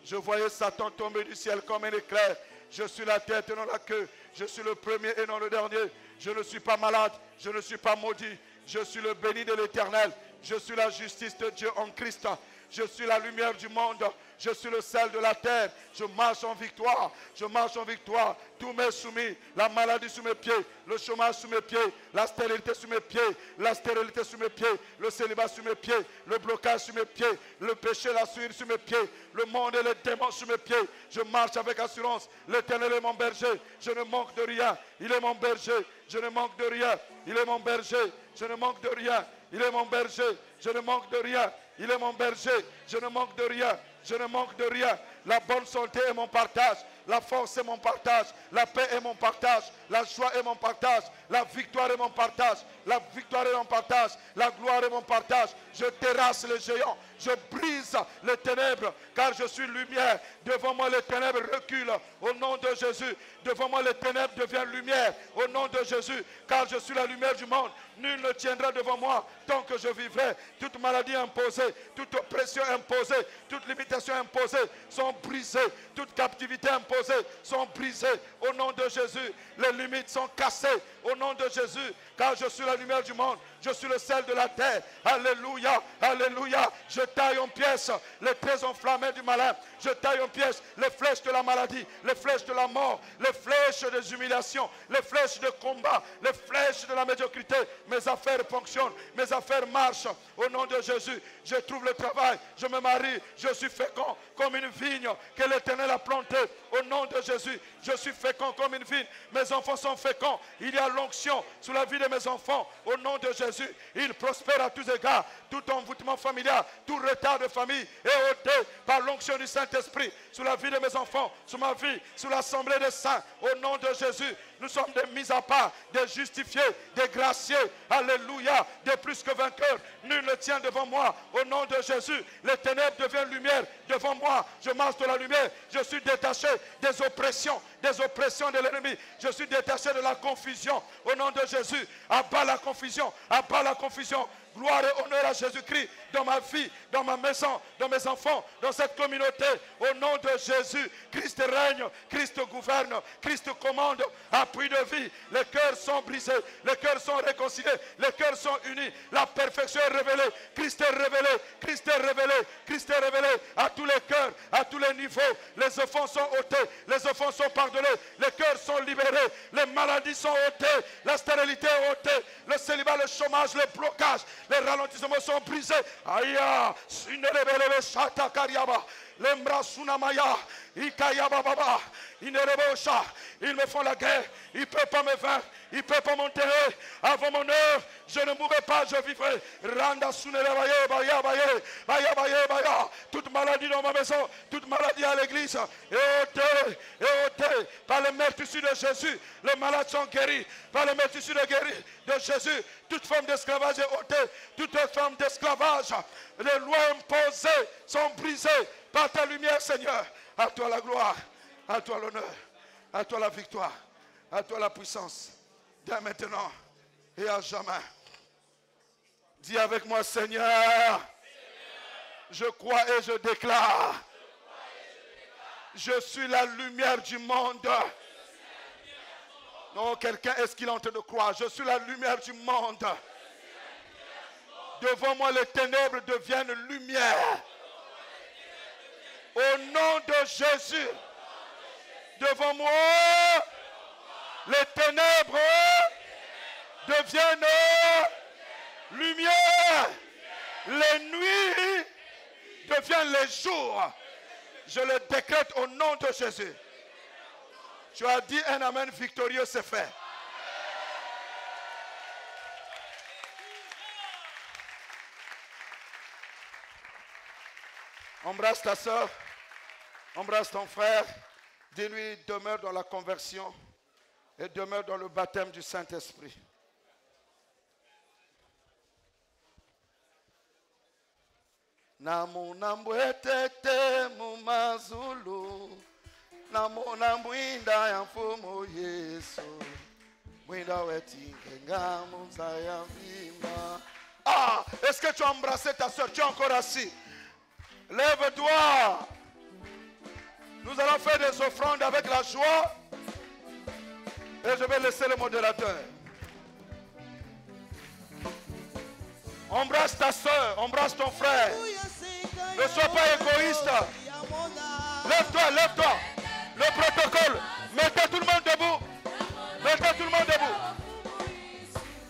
Je voyais Satan tomber du ciel comme un éclair. Je suis la tête et non la queue. Je suis le premier et non le dernier. Je ne suis pas malade. Je ne suis pas maudit. Je suis le béni de l'Éternel. Je suis la justice de Dieu en Christ. Je suis la lumière du monde. Je suis le sel de la terre. Je marche en victoire. Je marche en victoire. Tout m'est soumis. La maladie sous mes pieds. Le chômage sous mes pieds. La stérilité sous mes pieds. La stérilité sous mes pieds. Le célibat sous mes pieds. Le blocage sous mes pieds. Le péché, la suite sous mes pieds. Le monde et les démons sous mes pieds. Je marche avec assurance. L'Éternel est mon berger. Je ne manque de rien. Il est mon berger. Je ne manque de rien. Il est mon berger. Je ne manque de rien. Il est mon berger. Je ne manque de rien. Il est mon berger. Je ne manque de rien. Je ne manque de rien. La bonne santé est mon partage. La force est mon partage. La paix est mon partage. La joie est mon partage. La victoire est mon partage. La victoire est mon partage. La gloire est mon partage. Je terrasse les géants. Je brise les ténèbres car je suis lumière. Devant moi les ténèbres reculent au nom de Jésus. Devant moi les ténèbres deviennent lumière au nom de Jésus car je suis la lumière du monde. Nul ne tiendra devant moi tant que je vivrai. Toute maladie imposée, toute oppression imposée, toute limitation imposée sont brisées. Toute captivité imposée sont brisées au nom de Jésus. Les limites sont cassées au nom de Jésus car je suis la lumière du monde. Je suis le sel de la terre. Alléluia, alléluia. Je taille en pièces les traits enflammés du malin. Je taille en pièces les flèches de la maladie, les flèches de la mort, les flèches des humiliations, les flèches de combat, les flèches de la médiocrité. Mes affaires fonctionnent, mes affaires marchent. Au nom de Jésus, je trouve le travail, je me marie, je suis fécond comme une vigne que l'Éternel a plantée. Au nom de Jésus, je suis fécond comme une vigne. Mes enfants sont féconds. Il y a l'onction sur la vie de mes enfants. Au nom de Jésus, ils prospèrent à tous égards. Tout envoûtement familial, tout retard de famille est ôté par l'onction du Saint-Esprit sur la vie de mes enfants, sur ma vie, sur l'assemblée des saints. Au nom de Jésus, nous sommes des mis à part, des justifiés, des graciés. Alléluia, des plus que vainqueurs. Nul ne tient devant moi. Au nom de Jésus, les ténèbres deviennent lumière devant moi. Je marche de la lumière. Je suis détaché des oppressions de l'ennemi. Je suis détaché de la confusion. Au nom de Jésus, abat la confusion, abat la confusion. Gloire et honneur à Jésus-Christ dans ma vie, dans ma maison, dans mes enfants, dans cette communauté. Au nom de Jésus, Christ règne, Christ gouverne, Christ commande. Appui de vie, les cœurs sont brisés, les cœurs sont réconciliés, les cœurs sont unis. La perfection est révélée, Christ est révélé, Christ est révélé, Christ est révélé à tous les cœurs, à tous les niveaux. Les offenses sont ôtées, les offenses sont pardonnées, les cœurs sont libérés, les maladies sont ôtées, la stérilité est ôtée, le célibat, le chômage, les blocages, les ralentissements sont brisés. Aïe, Sinerebelebe Shata Kariaba, Lembra Sunamaya, Ikayaba Baba, Inerebosha. Ils me font la guerre, ils ne peuvent pas me vaincre, ils ne peuvent pas m'enterrer. Avant mon heure, je ne mourrai pas, je vivrai. Randa Sunerebaye, Baya, Baye, Baya, Baye, Baya. Toute maladie dans ma maison, toute maladie à l'église, est ôtée par le meurtrissure de Jésus. Les malades sont guéris par le meurtrissure de Jésus. Toute forme d'esclavage est ôtée, toute forme d'esclavage. Les lois imposées sont brisées par ta lumière, Seigneur. À toi la gloire, à toi l'honneur, à toi la victoire, à toi la puissance, dès maintenant et à jamais. Dis avec moi, Seigneur, je crois et je déclare, je suis la lumière du monde. Non, quelqu'un, est-ce qu'il est en train de croire? Je suis la lumière du monde. Devant moi, les ténèbres deviennent lumière. Au nom de Jésus, devant moi, les ténèbres deviennent lumière. Les nuits deviennent les jours. Je le décrète au nom de Jésus. Tu as dit un amen victorieux, c'est fait. Embrasse ta soeur, embrasse ton frère, dis-lui demeure dans la conversion et demeure dans le baptême du Saint-Esprit. Namunambwetete mumazulu, namunambwinda ya mfumo Yesu, mwinda wetinge ngamu zayavima. Ah, est-ce que tu as embrassé ta soeur? Tu es encore assis? Lève-toi. Nous allons faire des offrandes avec la joie. Et je vais laisser le modérateur. Embrasse ta soeur, embrasse ton frère. Ne sois pas égoïste. Lève-toi, lève-toi. Le protocole. Mettez tout le monde debout. Mettez tout le monde debout.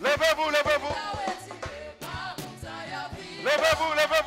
Levez-vous, levez-vous. Levez-vous, levez-vous.